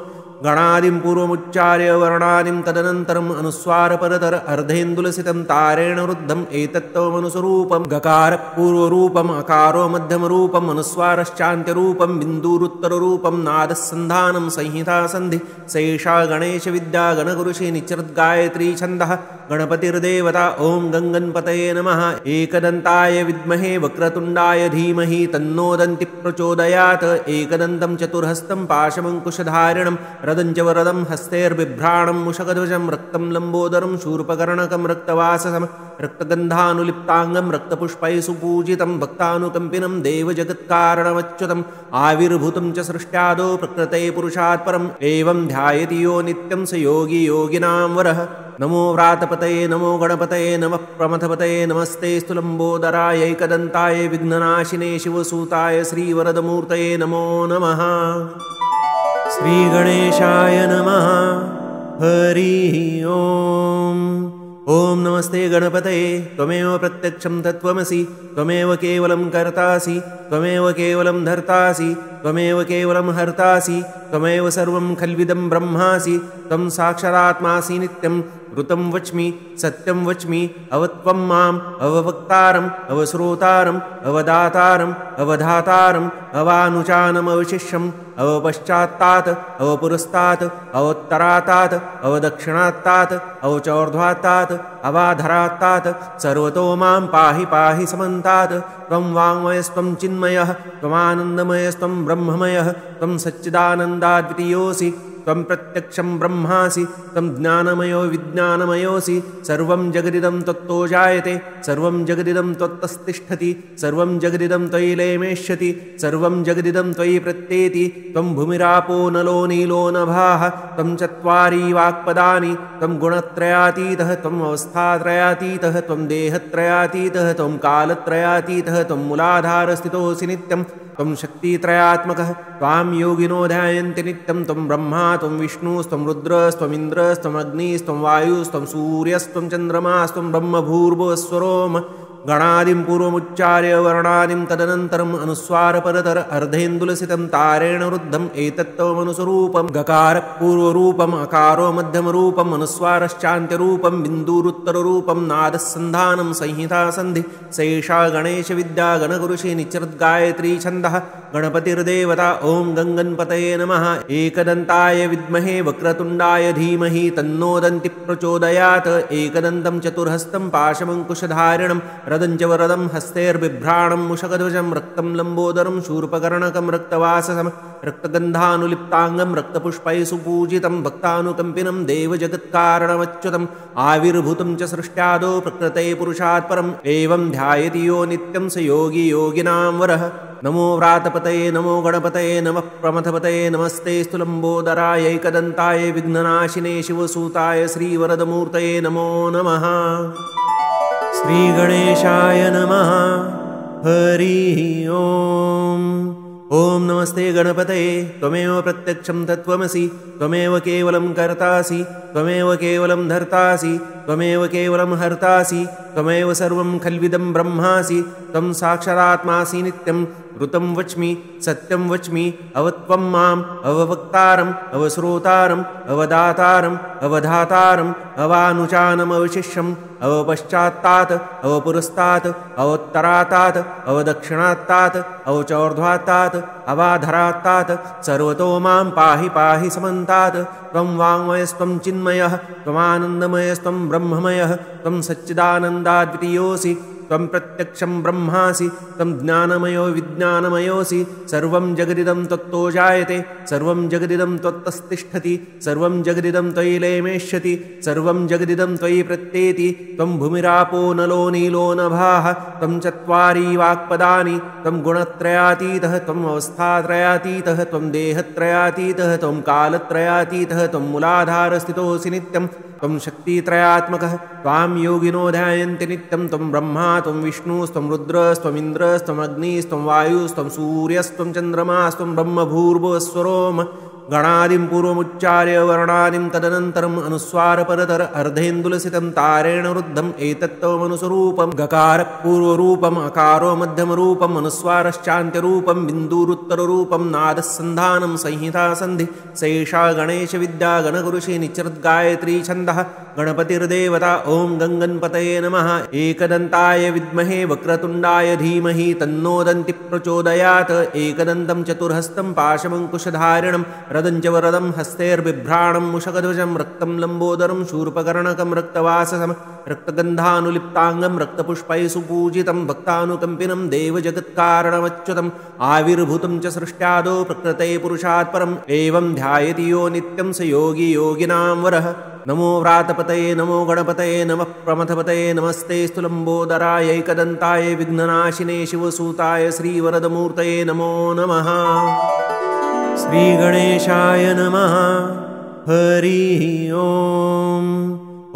गणादिं पूर्वमुच्चार्य वर्णादिं तदनन्तरम् अनुस्वारपरतर अर्धेन्दुलसितं तारेण वृद्धम् एतत्त्वमनुस्वरूपं गकारपूर्वरूपम् अकारो मध्यमरूपम् अनुस्वारश्चान्त्यरूपं बिन्दुरुत्तररूपं नादस्सन्धानं संहितासन्धि सैषा गणेशविद्या गणगुरुषि निचरद्गायत्री छन्दः गणपतिर्देवता ॐ गङ्गणपतये नमः एकदन्ताय विद्महे वक्रतुण्डाय धीमहि तन्नो दन्ति प्रचोदयात् एकदन्तं चतुर्हस्तं पाशमङ्कुशधारिणं रदं च वरदं हस्तैर्बिभ्राणं मुषकध्वजं रक्तं लम्बोदरं शूर्पकर्णकं रक्तवाससं रक्तगन्धानुलिप्ताङ्गं रक्तपुष्पैः सुपूजितं भक्तानुकम्पिनं देवजगत्कारणमच्युतम् आविर्भूतं च सृष्ट्यादौ प्रकृते पुरुषात् परम् एवं ध्यायति यो नित्यं स योगी योगिनां वरः नमो व्रातपतये नमो गणपतये नमः प्रमथपतये नमस्तेऽस्तु लम्बोदराय एकदन्ताय विघ्ननाशिने शिवसूताय श्रीवरदमूर्तये नमो नमः श्रीगणेशाय नमः हरिः ओम् ॐ नमस्ते गणपतये त्वमेव प्रत्यक्षं तत्त्वमसि त्वमेव केवलं कर्तासि त्वमेव केवलं धर्तासि त्वमेव केवलं हर्तासि त्वमेव सर्वं खल्विदं ब्रह्मासि त्वं साक्षादात्मासि नित्यं ऋतं वच्मि सत्यं वच्मि अवत्वं माम् अववक्तारम् अवश्रोतारम् अवदातारम् अवधातारम् अवानुचानमवशिष्यम् अवपश्चात्तात् अवपुरस्तात् अवोत्तरात्तात् अवदक्षिणात्तात् अवचोर्ध्वात्तात् अवाधरात्तात् सर्वतो मां पाहि पाहि समन्तात् त्वं वाङ्मयस्त्वं चिन्मयः त्वमानन्दमयस्त्वं ब्रह्ममयः त्वं सच्चिदानन्दाद्वितीयोऽसि त्वं प्रत्यक्षं ब्रह्मासि त्वं ज्ञानमयो विज्ञानमयोऽसि सर्वं जगदिदं त्वत्तो जायते सर्वं जगदिदं त्वत्तस्तिष्ठति सर्वं जगदिदं त्वयि लेमेष्यति सर्वं जगदिदं त्वयि प्रत्येति त्वं भूमिरापो नलो नीलो नभाः त्वं चत्वारि वाक्पदानि त्वं गुणत्रयातीतः त्वम् अवस्थात्रयातीतः त्वं देहत्रयातीतः त्वं कालत्रयातीतः त्वं मूलाधारस्थितोऽसि नित्यं त्वं शक्तित्रयात्मकः त्वां योगिनो ध्यायन्ति नित्यं त्वं ब्रह्मा त्वं विष्णुस्त्वं रुद्रस्त्वमिन्द्रस्त्वम् अग्निस्त्वं वायुस्त्वं सूर्यस्त्वं चन्द्रमास्त्वं ब्रह्मभूर्भुवस्वरोम गणादिं पूर्वमुच्चार्य वर्णादिं तदनन्तरम् अनुस्वारपरतर अर्धेन्दुलसितं तारेण वृद्धम् एतत्त्वमनुस्वरूपं गकारपूर्वरूपम् अकारो मध्यमरूपम् अनुस्वारश्चान्त्यरूपं बिन्दुरुत्तररूपं नादस्सन्धानं संहितासन्धि सैषा गणेशविद्या गणगुरुषि निचरद्गायत्री छन्दः गणपतिर्देवता ॐ गङ्गणपतये नमः एकदन्ताय विद्महे वक्रतुण्डाय धीमहि तन्नो दन्ति प्रचोदयात् एकदन्तं चतुर्हस्तं पाशमङ्कुशधारिणं रदं च वरदं हस्तैर्बिभ्राणं मुषकध्वजं रक्तं लम्बोदरं शूर्पकर्णकं रक्तवाससं रक्तगन्धानुलिप्ताङ्गं रक्तपुष्पैः सुपूजितं भक्तानुकम्पिनं देवजगत्कारणमच्युतम् आविर्भूतं च सृष्ट्यादौ प्रकृते पुरुषात् परम् एवं ध्यायति यो नित्यं स योगी योगिनां वरः नमो व्रातपतये नमो गणपतये नमः प्रमथपतये नमस्ते स्तुलम्बोदराय एकदन्ताय विघ्ननाशिने शिवसूताय श्रीवरदमूर्तये नमो नमः श्रीगणेशाय नमः हरिः ॐ ॐ नमस्ते गणपतये त्वमेव प्रत्यक्षं तत्त्वमसि त्वमेव केवलं कर्तासि त्वमेव केवलं धर्तासि त्वमेव केवलं हर्तासि त्वमेव सर्वं खल्विदं ब्रह्मासि त्वं साक्षादात्मासि नित्यं ऋतं वच्मि सत्यं वच्मि अवत्वं माम् अववक्तारम् अवश्रोतारम् अवदातारम् अवधातारम् अवानुचानमवशिष्यम् अवपश्चात्तात् अवपुरस्तात् अवोत्तरात्तात् अवदक्षिणात्तात् अवचोर्ध्वात्तात् अवाधरात्तात् सर्वतो मां पाहि पाहि समन्तात् त्वं वाङ्मयस्त्वं चिन्मयः त्वमानन्दमयस्त्वं ब्रह्ममयः त्वं सच्चिदानन्दाद्वितीयोऽसि त्वं प्रत्यक्षं ब्रह्मासि त्वं ज्ञानमयो विज्ञानमयोऽसि सर्वं जगदिदं त्वत्तो जायते सर्वं जगदिदं त्वत्तस्तिष्ठति सर्वं जगदिदं त्वयि लेमेष्यति सर्वं जगदिदं त्वयि प्रत्येति त्वं भूमिरापो नलो नीलो नभाः त्वं चत्वारि वाक्पदानि त्वं गुणत्रयातीतः त्वम् अवस्थात्रयातीतः त्वं देहत्रयातीतः त्वं कालत्रयातीतः त्वं मूलाधारस्थितोऽसि नित्यं त्वं शक्तित्रयात्मकः त्वां योगिनो ध्यायन्ति नित्यं त्वं ब्रह्मा त्वं विष्णुस्त्वं रुद्रस्त्वमिन्द्रस्त्वम् अग्निस्त्वं वायुस्त्वं सूर्यस्त्वं चन्द्रमास्त्वं ब्रह्मभूर्भुवस्वरोम गणादिं पूर्वमुच्चार्य वर्णादिं तदनन्तरम् अनुस्वारपरतर अर्धेन्दुलसितं तारेण रुद्धम् एतत्त्वमनुस्वरूपं गकारपूर्वरूपम् अकारो मध्यमरूपम् अनुस्वारश्चान्त्यरूपं बिन्दुरुत्तररूपं नादस्सन्धानं संहितासन्धि सैषा गणेशविद्या गणगुरुषे निचरद्गायत्री छन्दः गणपतिर्देवता ॐ गङ्गणपतये नमः एकदन्ताय विद्महे वक्रतुण्डाय धीमहि तन्नो दन्ति प्रचोदयात् एकदन्तं चतुर्हस्तं पाशमङ्कुशधारिणं रदं च वरदं हस्तैर्बिभ्राणं मुषकध्वजं रक्तं लम्बोदरं शूर्पकर्णकं रक्तवाससं रक्तगन्धानुलिप्ताङ्गं रक्तपुष्पैः सुपूजितं भक्तानुकम्पिनं देवजगत्कारणमच्युतम् आविर्भूतं च सृष्ट्यादौ प्रकृते पुरुषात् परम् एवं ध्यायति यो नित्यं स योगी योगिनां वरः नमो व्रातपतये नमो गणपतये नमः प्रमथपतये नमस्ते स्तुलम्बोदराय एकदन्ताय विघ्ननाशिने शिवसूताय श्रीवरदमूर्तये नमो नमः श्रीगणेशाय नमः हरिः ॐ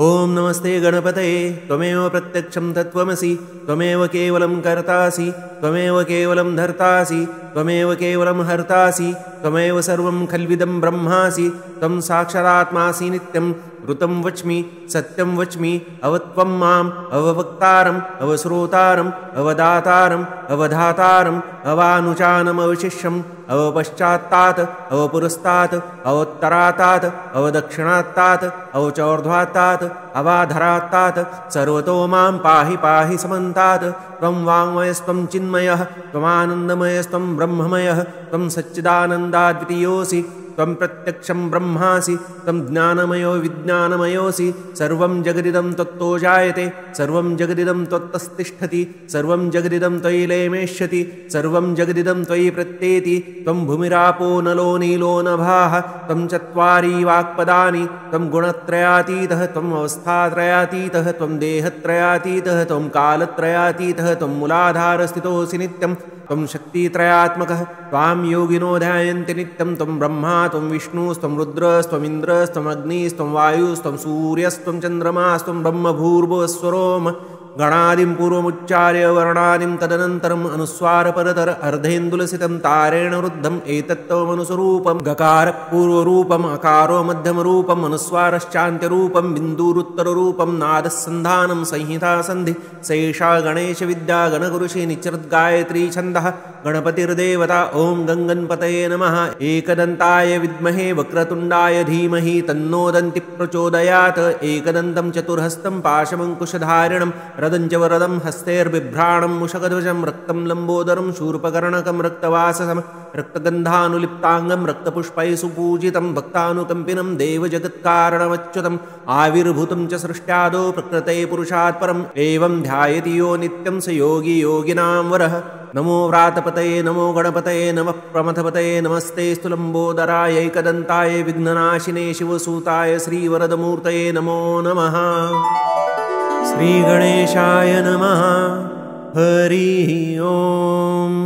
ॐ नमस्ते गणपतये त्वमेव प्रत्यक्षं तत्त्वमसि त्वमेव केवलं कर्तासि त्वमेव केवलं धर्तासि त्वमेव केवलं हर्तासि त्वमेव सर्वं खल्विदं ब्रह्मासि त्वं साक्षादात्मासि नित्यं ऋतं वच्मि सत्यं वच्मि अवत्वं माम् अववक्तारम् अवश्रोतारम् अवदातारम् अवधातारम् अवानुचानमवशिष्यम् अवपश्चात्तात् अवपुरस्तात् अवोत्तरात्तात् अवदक्षिणात्तात् अवचोर्ध्वात्तात् अवाधरात्तात् सर्वतो मां पाहि पाहि समन्तात् त्वं वाङ्मयस्त्वं चिन्मयः त्वमानन्दमयस्त्वं ब्रह्ममयः त्वं सच्चिदानन्दाद्वितीयोऽसि त्वं प्रत्यक्षं ब्रह्मासि त्वं ज्ञानमयो विज्ञानमयोऽसि सर्वं जगदिदं त्वत्तो जायते सर्वं जगदिदं त्वत्तस्तिष्ठति सर्वं जगदिदं त्वयि लेमेष्यति सर्वं जगदिदं त्वयि प्रत्येति त्वं भूमिरापो नलो नीलो नभाः त्वं चत्वारि वाक्पदानि त्वं गुणत्रयातीतः त्वम् अवस्थात्रयातीतः त्वं देहत्रयातीतः त्वं कालत्रयातीतः त्वं मूलाधारस्थितोऽसि नित्यं त्वं शक्तित्रयात्मकः त्वां योगिनो ध्यायन्ति नित्यं त्वं ब्रह्मा त्वं विष्णुस्त्वं रुद्रस्त्वमिन्द्रस्त्वम् अग्निस्त्वं वायुस्त्वं सूर्यस्त्वं चन्द्रमास्त्वं ब्रह्मभूर्भुवस्वरोम गणादिं पूर्वमुच्चार्य वर्णादिं तदनन्तरम् अनुस्वारपरतर अर्धेन्दुलसितं तारेण रुद्धम् एतत्त्वमनुस्वरूपं गकारपूर्वरूपम् अकारो मध्यमरूपम् अनुस्वारश्चान्त्यरूपं बिन्दुरुत्तररूपं नादस्सन्धानं संहितासन्धि सैषा गणेशविद्या गणगुरुषे निचरद्गायत्री छन्दः गणपतिर्देवता ॐ गङ्गणपतये नमः एकदन्ताय विद्महे वक्रतुण्डाय धीमहि तन्नो दन्ति प्रचोदयात् एकदन्तं चतुर्हस्तं पाशमङ्कुशधारिणं रदञ्च वरदं हस्तैर्बिभ्राणं मुषगध्वजं रक्तं लम्बोदरं शूर्पकर्णकं रक्तवाससं रक्तगन्धानुलिप्ताङ्गं रक्तपुष्पैः सुपूजितं भक्तानुकम्पिनं देवजगत्कारणमच्युतम् आविर्भूतं च सृष्ट्यादौ प्रकृते पुरुषात् परम् एवं ध्यायति यो नित्यं स योगी योगिनां वरः। नमो व्रातपतये नमो गणपतये नमः प्रमथपतये नमस्ते स्तुलम्बोदराय एकदन्ताय विघ्ननाशिने शिवसूताय श्रीवरदमूर्तये नमो नमः। श्रीगणेशाय नमः। हरिः ओम्।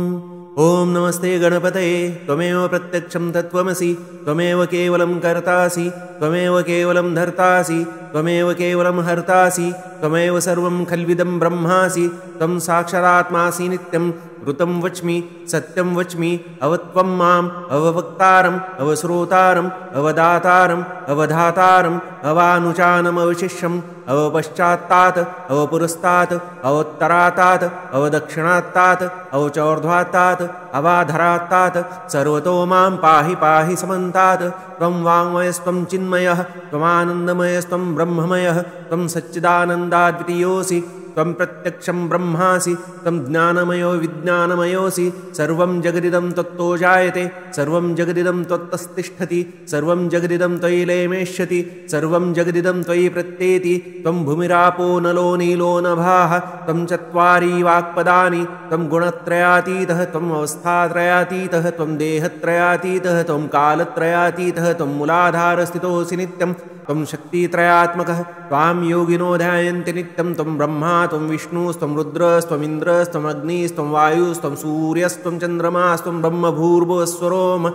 ॐ नमस्ते गणपतये त्वमेव प्रत्यक्षं तत्त्वमसि त्वमेव केवलं कर्तासि त्वमेव केवलं धर्तासि त्वमेव केवलं हर्तासि त्वमेव सर्वं खल्विदं ब्रह्मासि त्वं साक्षादात्मासि नित्यं ऋतं वच्मि सत्यं वच्मि अवत्वं माम् अववक्तारम् अवश्रोतारम् अवदातारम् अवधातारम् अवानुचानम् अवशिष्यम् अवपश्चात्तात् अवपुरस्तात् अवोत्तरात्तात् अवदक्षिणात्तात् अवचोर्ध्वात्तात् अवाधरात्तात् सर्वतो मां पाहि पाहि समन्तात्। त्वं वाङ्मयस्त्वं चिन्मयः त्वमानन्दमयस्त्वं ब्रह्ममयः त्वं सच्चिदानन्दाद्वितीयोऽसि त्वं प्रत्यक्षं ब्रह्मासि त्वं ज्ञानमयो विज्ञानमयोऽसि सर्वं जगदिदं त्वत्तो जायते सर्वं जगदिदं त्वत्तस्तिष्ठति सर्वं जगदिदं त्वयि लेमेष्यति सर्वं जगदिदं त्वयि प्रत्येति त्वं भूमिरापो नलो नीलो नभाः त्वं चत्वारि वाक्पदानि त्वं गुणत्रयातीतः त्वम् अवस्थात्रयातीतः त्वं देहत्रयातीतः त्वं कालत्रयातीतः त्वं मूलाधारस्थितोऽसि नित्यं त्वं शक्तित्रयात्मकः त्वां योगिनो ध्यायन्ति नित्यं त्वं ब्रह्मा त्वं विष्णुस्त्वं रुद्रस्त्वमिन्द्रस्त्वम् अग्निस्त्वं वायुस्त्वं सूर्यस्त्वं चन्द्रमास्त्वं ब्रह्मभूर्भुवस्वरोम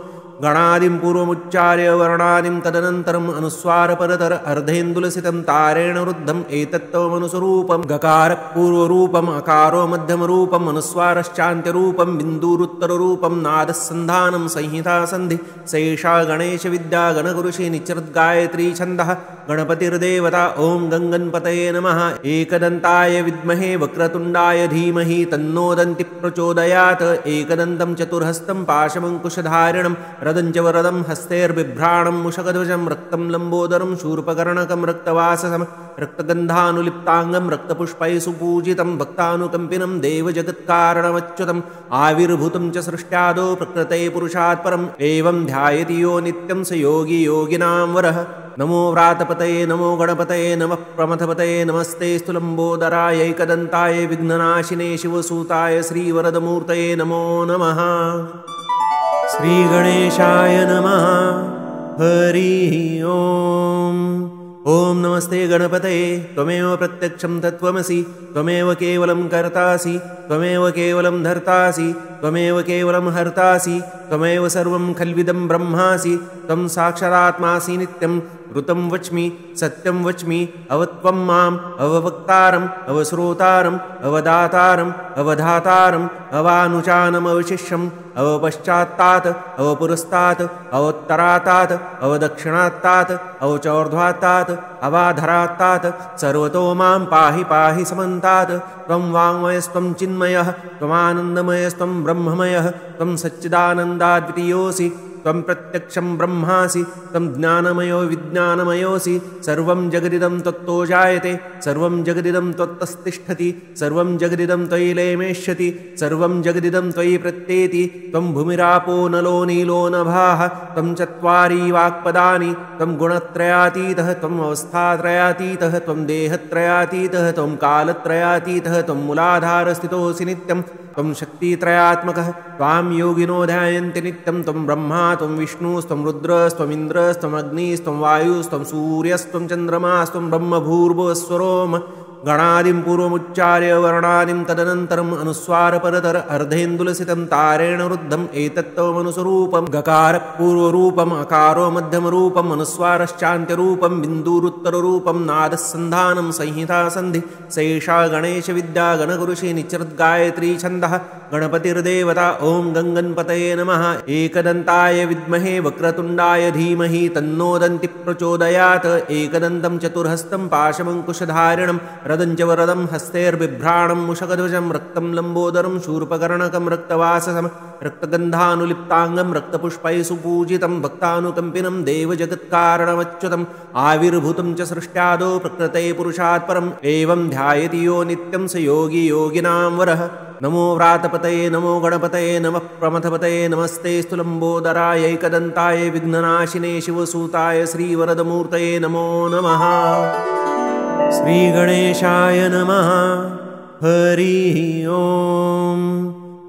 गणादिं पूर्वमुच्चार्य वर्णादिं तदनन्तरम् अनुस्वारपरतर अर्धेन्दुलसितं तारेण रुद्धम् एतत्त्वमनुस्वरूपं गकारपूर्वरूपम् अकारो मध्यमरूपम् अनुस्वारश्चान्त्यरूपं बिन्दुरुत्तररूपं नादस्सन्धानं संहितासन्धि सैषा गणेशविद्या गणगुरुषि निचरद्गायत्री छन्दः गणपतिर्देवता ॐ गङ्गणपतये नमः। एकदन्ताय विद्महे वक्रतुण्डाय धीमहि तन्नो दन्तिः प्रचोदयात् एकदन्तं चतुर्हस्तं पाशमङ्कुशधारिणं रदञ्च वरदं हस्तैर्बिभ्राणं मुषगध्वजं रक्तं लम्बोदरं शूर्पकर्णकं रक्तवाससं रक्तगन्धानुलिप्ताङ्गं रक्तपुष्पैः सुपूजितं भक्तानुकम्पिनं देवजगत्कारणमच्युतम् आविर्भूतं च सृष्ट्यादौ प्रकृते पुरुषात् परम् एवं ध्यायति यो नित्यं स योगी योगिनां वरः। नमो व्रातपतये नमो गणपतये नमः प्रमथपतये नमस्ते स्तुलम्बोदराय एकदन्ताय विघ्ननाशिने शिवसूताय श्रीवरदमूर्तये नमो नमः। श्रीगणेशाय नमः। हरिः ओम्। ॐ नमस्ते गणपतये त्वमेव प्रत्यक्षं तत्त्वमसि त्वमेव केवलं कर्तासि त्वमेव केवलं धर्तासि त्वमेव केवलं हर्तासि त्वमेव सर्वं खल्विदं ब्रह्मासि त्वं साक्षादात्मासि नित्यं ऋतं वच्मि सत्यं वच्मि अवत्वं माम् अववक्तारम् अवश्रोतारम् अवदातारम् अवधातारम् अवानुचानम् अवशिष्यम् अवपश्चात्तात् अवपुरस्तात् अवोत्तरात्तात् अवदक्षिणात्तात् अवचोर्ध्वात्तात् अवाधरात्तात् सर्वतो मां पाहि पाहि समन्तात्। त्वं वाङ्मयस्त्वं चिन्मयः त्वमानन्दमयस्त्वं ब्रह्ममयः त्वं सच्चिदानन्दाद्वितीयोऽसि त्वं प्रत्यक्षं ब्रह्मासि त्वं ज्ञानमयो विज्ञानमयोऽसि सर्वं जगदिदं त्वत्तो जायते सर्वं जगदिदं त्वत्तस्तिष्ठति सर्वं जगदिदं त्वयि लेमेष्यति सर्वं जगदिदं त्वयि प्रत्येति त्वं भूमिरापो नलो नीलो नभाः त्वं चत्वारि वाक्पदानि त्वं गुणत्रयातीतः त्वम् अवस्थात्रयातीतः त्वं देहत्रयातीतः त्वं कालत्रयातीतः त्वं मूलाधारस्थितोऽसि नित्यं त्वं शक्तित्रयात्मकः त्वां योगिनो ध्यायन्ति नित्यं त्वं ब्रह्मा त्वं विष्णुस्त्वं रुद्रस्त्वमिन्द्रस्त्वम् अग्निस्त्वं वायुस्त्वं सूर्यस्त्वं चन्द्रमास्त्वं ब्रह्मभूर्भुवस्वरोम गणादिं पूर्वमुच्चार्य वर्णादिं तदनन्तरम् अनुस्वारपरतर अर्धेन्दुलसितं तारेण रुद्धम् एतत्त्वमनुस्वरूपं गकारपूर्वरूपम् अकारो मध्यमरूपम् अनुस्वारश्चान्त्यरूपं बिन्दुरुत्तररूपं नादस्सन्धानं संहितासन्धि सैषा गणेशविद्या गणगुरुषि निचरद्गायत्री छन्दः गणपतिर्देवता ॐ गङ्गणपतये नमः। एकदन्ताय विद्महे वक्रतुण्डाय धीमहि तन्नो दन्तिः प्रचोदयात् एकदन्तं चतुर्हस्तं पाशमङ्कुशधारिणं रदं च वरदं हस्तैर्बिभ्राणं मुषगध्वजं रक्तं लम्बोदरं शूर्पकर्णकं रक्तवाससं रक्तगन्धानुलिप्ताङ्गं रक्तपुष्पैः सुपूजितं भक्तानुकम्पिनं देवजगत्कारणमच्युतम् आविर्भूतं च सृष्ट्यादौ प्रकृते पुरुषात् परम् एवं ध्यायति यो नित्यं स योगी योगिनां वरः। नमो व्रातपतये नमो गणपतये नमः प्रमथपतये नमस्तेऽस्तु लम्बोदराय एकदन्ताय विघ्ननाशिने शिवसूताय श्रीवरदमूर्तये नमो नमः। श्रीगणेशाय नमः। हरिः ओम्।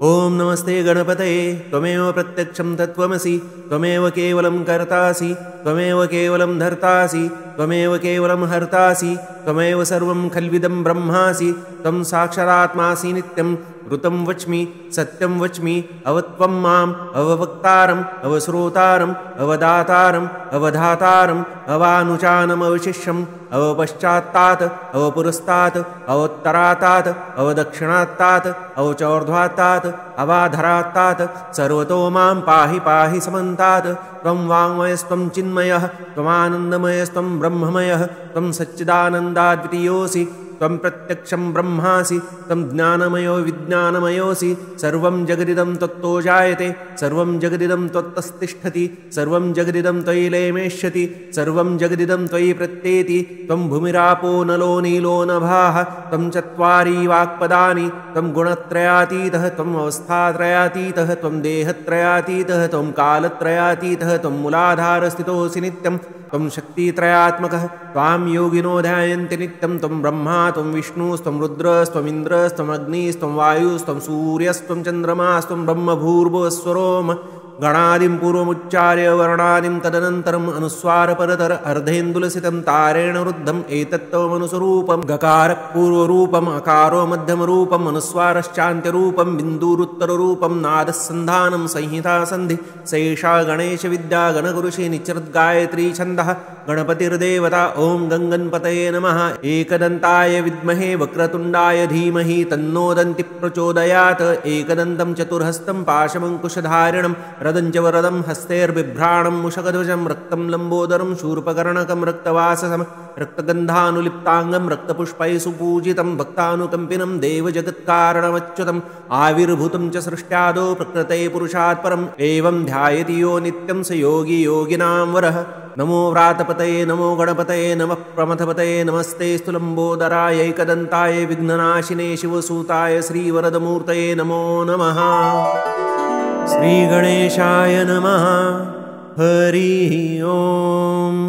ॐ नमस्ते गणपतये त्वमेव प्रत्यक्षं तत्त्वमसि त्वमेव केवलं कर्तासि त्वमेव केवलं धर्तासि त्वमेव केवलं हर्तासि त्वमेव सर्वं खल्विदं ब्रह्मासि त्वं साक्षादात्मासि नित्यं ऋतं वच्मि सत्यं वच्मि अवत्वं माम् अववक्तारम् अवश्रोतारम् अवदातारम् अवधातारम् अवानुचानमवशिष्यम् अवपश्चात्तात् अवपुरस्तात् अवोत्तरात्तात् अवदक्षिणात्तात् अवचोर्ध्वात्तात् अवाधरात्तात् सर्वतो मां पाहि पाहि समन्तात्। त्वं वाङ्मयस्त्वं चिन्मयः त्वमानन्दमयस्त्वं ब्रह्ममयः त्वं सच्चिदानन्दाद्वितीयोऽसि त्वं प्रत्यक्षं ब्रह्मासि त्वं ज्ञानमयो विज्ञानमयोऽसि सर्वं जगदिदं त्वत्तो जायते सर्वं जगदिदं त्वत्तस्तिष्ठति सर्वं जगदिदं त्वयि लेमेष्यति सर्वं जगदिदं त्वयि प्रत्येति त्वं भूमिरापो नलो नीलो नभाः त्वं चत्वारि वाक्पदानि त्वं गुणत्रयातीतः त्वम् अवस्थात्रयातीतः त्वं देहत्रयातीतः त्वं कालत्रयातीतः त्वं मूलाधारस्थितोऽसि नित्यं त्वं शक्तित्रयात्मकः त्वां योगिनो ध्यायन्ति नित्यं त्वं ब्रह्मा त्वं विष्णुस्त्वं रुद्रस्त्वमिन्द्रस्त्वम् अग्निस्त्वं वायुस्त्वं सूर्यस्त्वं चन्द्रमास्त्वं ब्रह्मभूर्भुवस्वरोम गणादिं पूर्वमुच्चार्य वर्णादिं तदनन्तरम् अनुस्वारपरतर अर्धेन्दुलसितं तारेण रुद्धम् एतत्त्वमनुस्वरूपं गकारपूर्वरूपम् अकारो मध्यमरूपम् अनुस्वारश्चान्त्यरूपं बिन्दुरुत्तररूपं नादस्सन्धानं संहितासन्धि सैषा गणेशविद्या गणगुरुषि निचरद्गायत्री छन्दः गणपतिर्देवता ॐ गङ्गणपतये नमः। एकदन्ताय विद्महे वक्रतुण्डाय धीमहि तन्नो दन्तिः प्रचोदयात् एकदन्तं चतुर्हस्तं पाशमङ्कुशधारिणं रदं च वरदं हस्तैर्बिभ्राणं मुषगध्वजं रक्तं लम्बोदरं शूर्पकर्णकं रक्तवाससं रक्तगन्धानुलिप्ताङ्गं रक्तपुष्पैः सुपूजितं भक्तानुकम्पिनं देवजगत्कारणमच्युतम् आविर्भूतं च सृष्ट्यादौ प्रकृते पुरुषात् परम् एवं ध्यायति यो नित्यं स योगी योगिनां वरः। नमो व्रातपतये नमो गणपतये नमः प्रमथपतये नमस्तेऽस्तु लम्बोदराय एकदन्ताय विघ्ननाशिने शिवसूताय श्रीवरदमूर्तये नमो नमः। श्रीगणेशाय नमः। हरिः ओम्।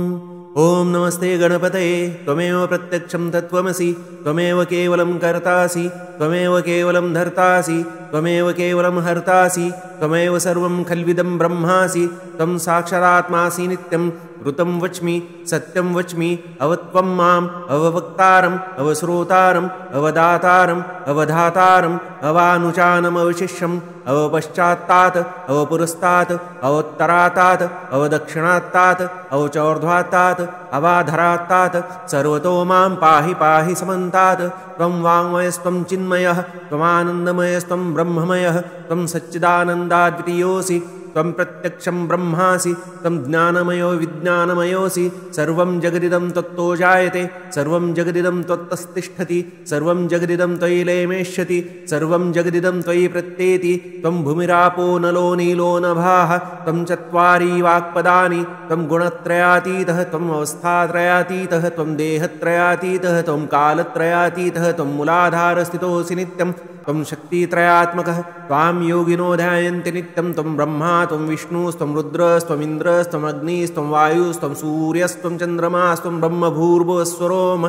ॐ नमस्ते गणपतये त्वमेव प्रत्यक्षं तत्त्वमसि त्वमेव केवलं कर्तासि त्वमेव केवलं धर्तासि त्वमेव केवलं हर्तासि त्वमेव सर्वं खल्विदं ब्रह्मासि त्वं साक्षादात्मासि नित्यं ऋतं वच्मि सत्यं वच्मि अवत्वं माम् अववक्तारम् अवश्रोतारम् अवदातारम् अवधातारम् अवानुचानमवशिष्यम् अवपश्चात्तात् अवपुरस्तात् अवोत्तरात्तात् अवदक्षिणात्तात् अवचोर्ध्वात्तात् अवाधरात्तात् सर्वतो मां पाहि पाहि समन्तात्। त्वं वाङ्मयस्त्वं चिन्मयः त्वमानन्दमयस्त्वं ब्रह्ममयः त्वं सच्चिदानन्दाद्वितीयोऽसि त्वं प्रत्यक्षं ब्रह्मासि त्वं ज्ञानमयो विज्ञानमयोऽसि सर्वं जगदिदं त्वत्तो जायते सर्वं जगदिदं त्वत्तस्तिष्ठति सर्वं जगदिदं त्वयि लेमेष्यति सर्वं जगदिदं त्वयि प्रत्येति त्वं भूमिरापो नलो नीलो नभाः त्वं चत्वारि वाक्पदानि त्वं गुणत्रयातीतः त्वम् अवस्थात्रयातीतः त्वं देहत्रयातीतः त्वं कालत्रयातीतः त्वं मूलाधारस्थितोऽसि नित्यं त्वं शक्तित्रयात्मकः त्वां योगिनो ध्यायन्ति नित्यं त्वं ब्रह्मा त्वं विष्णुस्त्वं रुद्रस्त्वमिन्द्रस्त्वम् अग्निस्त्वं वायुस्त्वं सूर्यस्त्वं चन्द्रमास्त्वं ब्रह्मभूर्भुवस्वरोम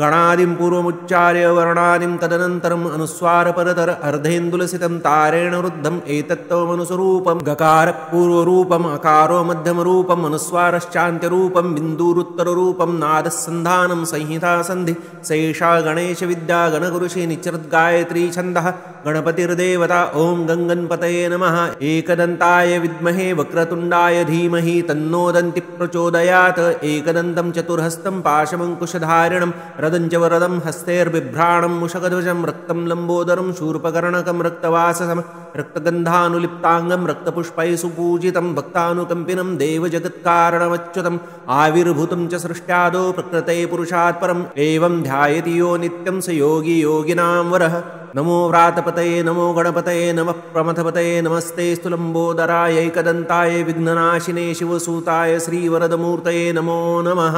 गणादिं पूर्वमुच्चार्य वर्णादिं तदनन्तरम् अनुस्वारपरतर अर्धेन्दुलसितं तारेण रुद्धम् एतत्त्वमनुस्वरूपं गकारपूर्वरूपम् अकारो मध्यमरूपम् अनुस्वारश्चान्त्यरूपं बिन्दुरुत्तररूपं नादस्सन्धानं संहितासन्धि सैषा गणेशविद्या गणगुरुषि निचरद्गायत्री छन्दः गणपतिर्देवता ॐ गङ्गणपतये नमः एकदन्ताय विद्महे वक्रतुण्डाय धीमहि तन्नो दन्ति प्रचोदयात् एकदन्तं चतुर्हस्तं पाशमङ्कुशधारिणं रदं च वरदं हस्तैर्बिभ्राणं मुषगध्वजं रक्तं लम्बोदरं शूर्पकर्णकं रक्तवाससं रक्तगन्धानुलिप्ताङ्गं रक्तपुष्पैः सुपूजितं भक्तानुकम्पिनं देवजगत्कारणमच्युतम् आविर्भूतं च सृष्ट्यादौ प्रकृते पुरुषात् परम् एवं ध्यायति यो नित्यं स योगी योगिनां वरः नमो व्रातपतये नमो गणपतये नमः प्रमथपतये नमस्तेऽस्तु लम्बोदराय एकदन्ताय विघ्ननाशिने शिवसूताय श्रीवरदमूर्तये नमो नमः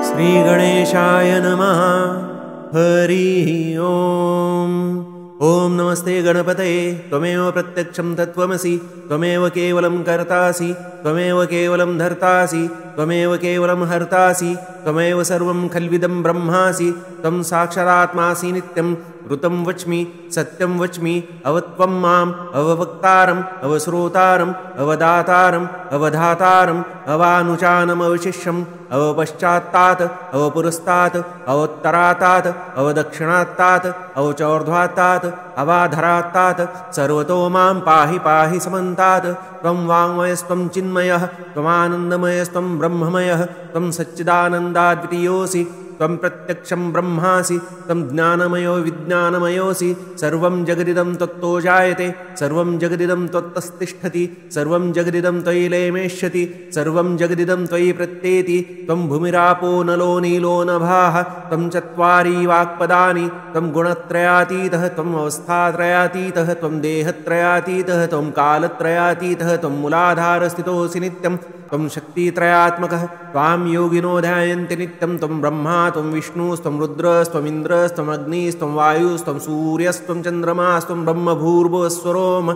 श्रीगणेशाय नमः हरिः ओम् ॐ नमस्ते गणपतये त्वमेव प्रत्यक्षं तत्त्वमसि त्वमेव केवलं कर्तासि त्वमेव केवलं धर्तासि त्वमेव केवलं हर्तासि त्वमेव सर्वं खल्विदं ब्रह्मासि त्वं साक्षादात्मासि नित्यं ऋतं वच्मि सत्यं वच्मि अवत्वं माम् अववक्तारम् अवश्रोतारम् अवदातारम् अवधातारम् अवानुचानमवशिष्यम् अवपश्चात्तात् अवपुरस्तात् अवोत्तरात्तात् अवदक्षिणात्तात् अवचोर्ध्वात्तात् अवाधरात्तात् सर्वतो मां पाहि पाहि समन्तात् त्वं वाङ्मयस्त्वं चिन्मयः त्वमानन्दमयस्त्वं ब्रह्ममयः त्वं सच्चिदानन्दाद्वितीयोऽसि त्वं प्रत्यक्षं ब्रह्मासि त्वं ज्ञानमयो विज्ञानमयोऽसि सर्वं जगदिदं त्वत्तो जायते सर्वं जगदिदं त्वत्तस्तिष्ठति सर्वं जगदिदं त्वयि लेमेष्यति सर्वं जगदिदं त्वयि प्रत्येति त्वं भूमिरापो नलो नीलो नभाः त्वं चत्वारि वाक्पदानि त्वं गुणत्रयातीतः त्वम् अवस्थात्रयातीतः त्वं देहत्रयातीतः त्वं कालत्रयातीतः त्वं मूलाधारस्थितोऽसि नित्यं त्वं शक्तित्रयात्मकः त्वां योगिनो ध्यायन्ति नित्यं त्वं ब्रह्मा त्वं विष्णुस्त्वं रुद्रस्त्वमिन्द्रस्त्वम् अग्निस्त्वं वायुस्त्वं सूर्यस्त्वं चन्द्रमास्त्वं ब्रह्मभूर्भुवस्वरोम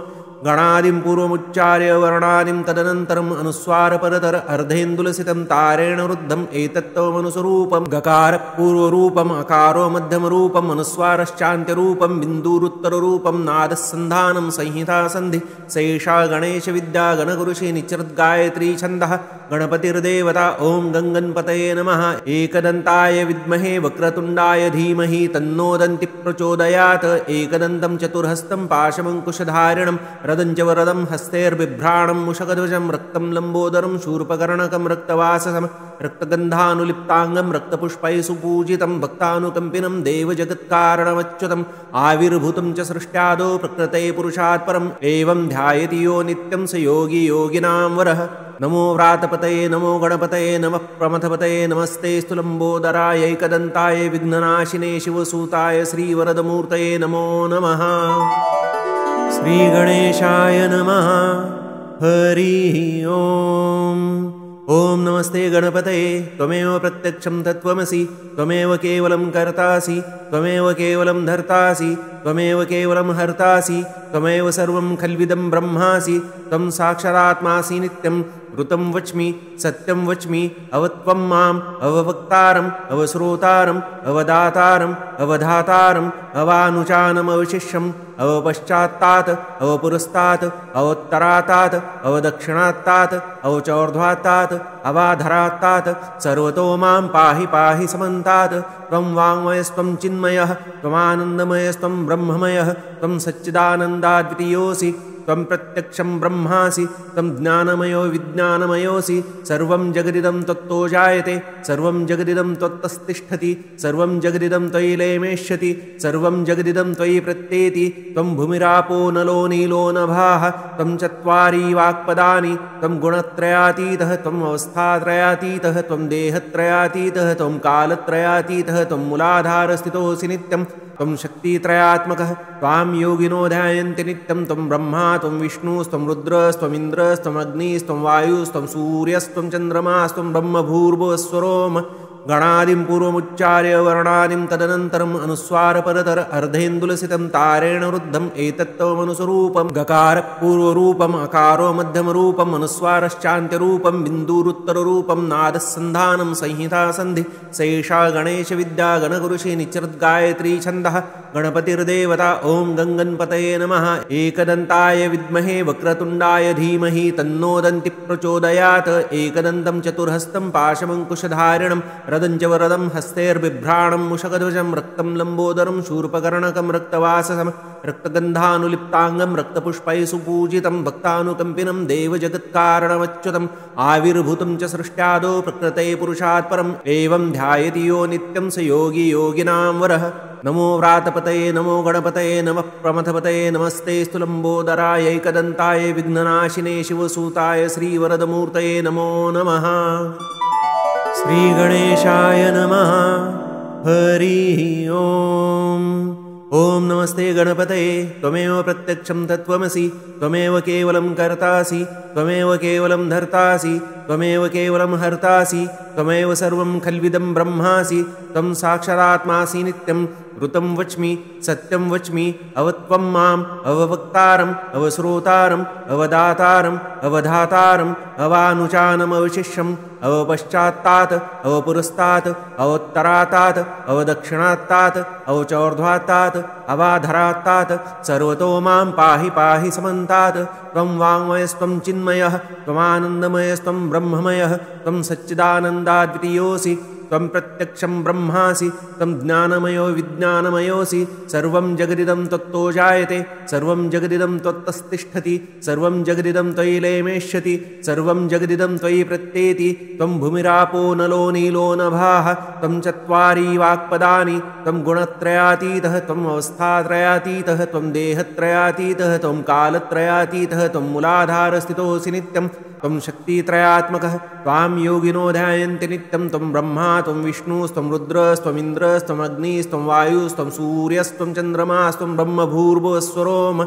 गणादिं पूर्वमुच्चार्य वर्णादिं तदनन्तरम् अनुस्वारपरतर अर्धेन्दुलसितं तारेण रुद्धम् एतत्त्वमनुस्वरूपं गकारपूर्वरूपम् अकारो मध्यमरूपम् अनुस्वारश्चान्त्यरूपं बिन्दुरुत्तररूपं नादस्सन्धानं संहितासन्धि सैषा गणेशविद्या गणगुरुषि निचृद्गायत्री छन्दः गणपतिर्देवता ॐ गङ्गणपतये नमः एकदन्ताय विद्महे वक्रतुण्डाय धीमहि तन्नो दन्ति प्रचोदयात् एकदन्तं चतुर्हस्तं पाशमङ्कुशधारिणं रदं च वरदं हस्तैर्बिभ्राणं मुषगध्वजं रक्तं लम्बोदरं शूर्पकर्णकं रक्तवाससं रक्तगन्धानुलिप्ताङ्गं रक्तपुष्पैः सुपूजितं भक्तानुकम्पिनं देवजगत्कारणमच्युतम् आविर्भूतं च सृष्ट्यादौ प्रकृते पुरुषात् परम् एवं ध्यायति यो नित्यं स योगी योगिनां वरः नमो व्रातपतये नमो गणपतये नमः प्रमथपतये नमस्तेऽस्तु लम्बोदराय एकदन्ताय विघ्ननाशिने शिवसूताय श्रीवरदमूर्तये नमो नमः श्रीगणेशाय नमः हरिः ओम् ॐ नमस्ते गणपतये त्वमेव प्रत्यक्षं तत्त्वमसि त्वमेव केवलं कर्तासि त्वमेव केवलं धर्तासि त्वमेव केवलं हर्तासि त्वमेव सर्वं खल्विदं ब्रह्मासि त्वं साक्षादात्मासि नित्यं ऋतं वच्मि सत्यं वच्मि अवत्वं माम् अववक्तारम् अवश्रोतारम् अवदातारम् अवधातारम् अवानुचानमवशिष्यम् अवपश्चात्तात् अवपुरस्तात् अवोत्तरात्तात् अवदक्षिणात्तात् अवचोर्ध्वात्तात् अवाधरात्तात् सर्वतो मां पाहि पाहि समन्तात् त्वं वाङ्मयस्त्वं चिन्मयः त्वमानन्दमयस्त्वं ब्रह्ममयः त्वं सच्चिदानन्दाद्वितीयोऽसि त्वं प्रत्यक्षं ब्रह्मासि त्वं ज्ञानमयो विज्ञानमयोऽसि सर्वं जगदिदं त्वत्तो जायते सर्वं जगदिदं त्वत्तस्तिष्ठति सर्वं जगदिदं त्वयि लेमेष्यति सर्वं जगदिदं त्वयि प्रत्येति त्वं भूमिरापो नलो नीलो नभाः त्वं चत्वारि वाक्पदानि त्वं गुणत्रयातीतः त्वम् अवस्थात्रयातीतः त्वं देहत्रयातीतः त्वं कालत्रयातीतः त्वं मूलाधारस्थितोऽसि नित्यं त्वं शक्तित्रयात्मकः त्वां योगिनो ध्यायन्ति नित्यं त्वं ब्रह्मा त्वं विष्णुस्त्वं रुद्रस्त्वमिन्द्रस्त्वम् अग्निस्त्वं वायुस्त्वं सूर्यस्त्वं चन्द्रमास्त्वं ब्रह्मभूर्भुवस्वरोम गणादिं पूर्वमुच्चार्य वर्णादिं तदनन्तरम् अनुस्वारपरतर अर्धेन्दुलसितं तारेण रुद्धम् एतत्त्वमनुस्वरूपं गकारपूर्वरूपम् अकारो मध्यमरूपम् अनुस्वारश्चान्त्यरूपं बिन्दुरुत्तररूपं नादस्सन्धानं संहितासन्धि सैषा गणेशविद्या गणगुरुषि निचृद्गायत्री छन्दः गणपतिर्देवता ॐ गङ्गणपतये नमः एकदन्ताय विद्महे वक्रतुण्डाय धीमहि तन्नो दन्ति प्रचोदयात् एकदन्तं चतुर्हस्तं पाशमङ्कुशधारिणं रदं च वरदं हस्तैर्बिभ्राणं मुषकध्वजं रक्तं लम्बोदरं शूर्पकर्णकं रक्तवाससं रक्तगन्धानुलिप्ताङ्गं रक्तपुष्पैः सुपूजितं भक्तानुकम्पिनं देवजगत्कारणमच्युतम् आविर्भूतं च सृष्ट्यादौ प्रकृते पुरुषात् परम् एवं ध्यायति यो नित्यं स योगी योगिनां वरः नमो व्रातपतये नमो गणपतये नमः प्रमथपतये नमस्तेऽस्तु लम्बोदराय एकदन्ताय विघ्ननाशिने शिवसूताय श्रीवरदमूर्तये नमो नमः श्रीगणेशाय नमः हरिः ओम् ॐ नमस्ते गणपतये त्वमेव प्रत्यक्षं तत्त्वमसि त्वमेव केवलं कर्तासि त्वमेव केवलं धर्तासि त्वमेव केवलं हर्तासि त्वमेव सर्वं खल्विदं ब्रह्मासि त्वं साक्षादात्मासि नित्यं ऋतं वच्मि सत्यं वच्मि अवत्वं माम् अववक्तारम् अवश्रोतारम् अवदातारम् अवधातारम् अवानुचानमवशिष्यम् अवपश्चात्तात् अवपुरस्तात् अवोत्तरात्तात् अवदक्षिणात्तात् अवचोर्ध्वात्तात् अवाधरात्तात् सर्वतो मां पाहि पाहि समन्तात् त्वं वाङ्मयस्त्वं चिन्मयः त्वमानन्दमयस्त्वं ब्रह्ममयः त्वं सच्चिदानन्दाद्वितीयोऽसि त्वं प्रत्यक्षं ब्रह्मासि त्वं ज्ञानमयो विज्ञानमयोऽसि सर्वं जगदिदं त्वत्तो जायते सर्वं जगदिदं त्वत्तस्तिष्ठति सर्वं जगदिदं त्वयि लेमेष्यति सर्वं जगदिदं त्वयि प्रत्येति त्वं भूमिरापो नलो नीलो नभाः त्वं चत्वारि वाक्पदानि त्वं गुणत्रयातीतः त्वम् अवस्थात्रयातीतः त्वं देहत्रयातीतः त्वं कालत्रयातीतः त्वं मूलाधारस्थितोऽसि नित्यं त्वं शक्तित्रयात्मकः त्वां योगिनो ध्यायन्ति नित्यं त्वं ब्रह्मा त्वं विष्णुस्त्वं रुद्रस्त्वमिन्द्रस्त्वम् अग्निस्त्वं वायुस्त्वं सूर्यस्त्वं चन्द्रमास्त्वं ब्रह्मभूर्भुवस्वरोम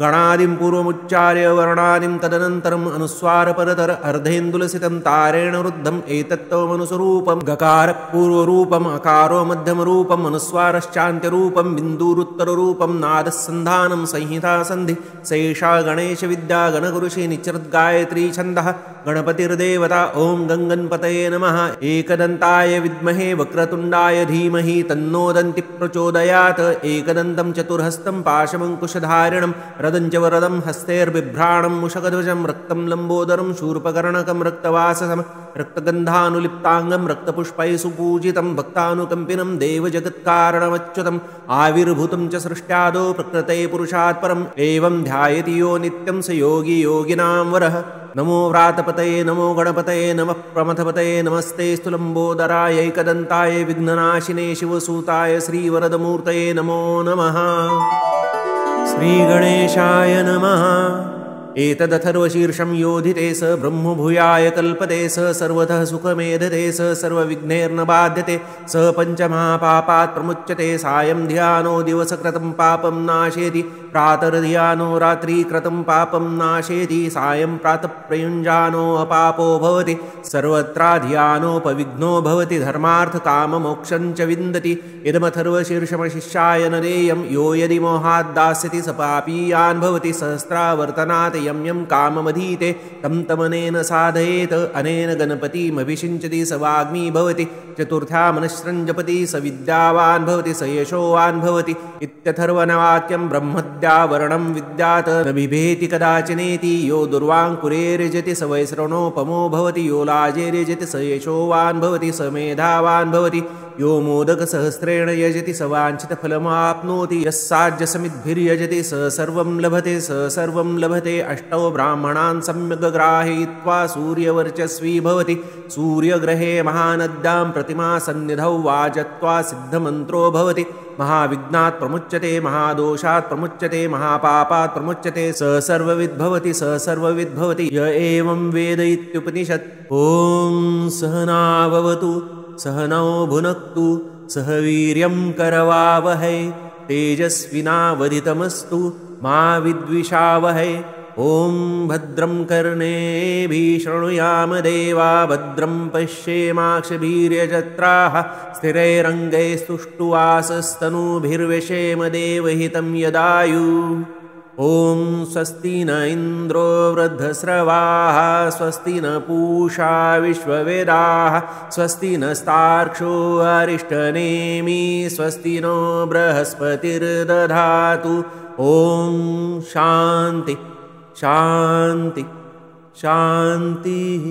गणादिं पूर्वमुच्चार्य वर्णादिं तदनन्तरम् अनुस्वारपरतर अर्धेन्दुलसितं तारेण रुद्धम् एतत्त्वमनुस्वरूपं गकारपूर्वरूपम् अकारो मध्यमरूपम् अनुस्वारश्चान्त्यरूपं बिन्दुरुत्तररूपं नादस्सन्धानं संहितासन्धि सैषा गणेशविद्या गणगुरुषे निचरद्गायत्री छन्दः गणपतिर्देवता ॐ गङ्गणपतये नमः एकदन्ताय विद्महे वक्रतुण्डाय धीमहि तन्नो दन्ति प्रचोदयात् एकदन्तं चतुर्हस्तं पाशमङ्कुशधारिणं रदं च वरदं हस्तैर्बिभ्राणं मुषकध्वजं रक्तं लम्बोदरं शूर्पकर्णकं रक्तवाससं रक्तगन्धानुलिप्ताङ्गं रक्तपुष्पैः सुपूजितं भक्तानुकम्पिनं देवजगत्कारणमच्युतम् आविर्भूतं च सृष्ट्यादौ प्रकृते पुरुषात् परम् एवं ध्यायति यो नित्यं स योगी योगिनां वरः नमो व्रातपतये नमो गणपतये नमः प्रमथपतये नमस्तेऽस्तु लम्बोदराय एकदन्ताय विघ्ननाशिने शिवसूताय श्रीवरदमूर्तये नमो नमः श्रीगणेशाय नमः एतदथर्वशीर्षं योधिते स ब्रह्मभूयाय कल्पते स सर्वतः सुखमेधते स सर्वविघ्नैर्न बाध्यते स पञ्चमहापापात् प्रमुच्यते सायं ध्यानो दिवसकृतं पापं नाशेति प्रातर्ध्यानो रात्रिकृतं पापं नाशेति सायं प्रातः प्रयुञ्जानो अपापो भवति सर्वत्राध्यानोपविघ्नो भवति धर्मार्थकाममोक्षं च विन्दति इदमथर्वशीर्षमशिष्याय न देयं यो यदि मोहाद्दास्यति स पापीयान् भवति सहस्रावर्तनात् यं यं काममधीते तं तमनेन साधयेत् अनेन गणपतिमभिषिञ्चति स वाग्मी भवति चतुर्थ्या मनश्रं जपति स विद्यावान् भवति स यशोवान् भवति इत्यथर्वणवाक्यं ब्रह्मद्यावरणं विद्यात् न बिभेति कदाचिनेति यो दुर्वाङ्कुरेर्यजति स वैश्रवणोपमो भवति यो लाजेर्यजति स यशोवान् भवति स मेधावान् भवति यो मोदकसहस्रेण यजति स वाञ्छितफलमाप्नोति यः साज्यसमिद्भिर्यजति स सर्वं लभते स सर्वं लभते अष्टौ ब्राह्मणान् सम्यग् ग्राहयित्वा सूर्यवर्चस्वी भवति सूर्यग्रहे महानद्यां प्रतिमा सन्निधौ वाजत्वा सिद्धमन्त्रो भवति महाविघ्नात् प्रमुच्यते महादोषात् प्रमुच्यते महापापात् प्रमुच्यते स सर्वविद्भवति स सर्वविद्भवति य एवं वेद इत्युपनिषत् ॐ सहनाववतु सहनौ भुनक्तु सह वीर्यं करवावहै तेजस्विनावधितमस्तु मा विद्विषावहै ॐ भद्रं कर्णेभिः शृणुयाम देवा भद्रं पश्येमाक्षभिर्यजत्राः स्थिरैरङ्गैस्तुष्टुवासस्तनूभिर्व्यशेम देवहितं यदायुः ॐ स्वस्ति न इन्द्रो वृद्धस्रवाः स्वस्ति न पूषा विश्ववेदाः स्वस्ति नस्तार्क्ष्यो अरिष्टनेमि स्वस्ति नो बृहस्पतिर्दधातु ॐ शान्ति शान्ति शान्तिः।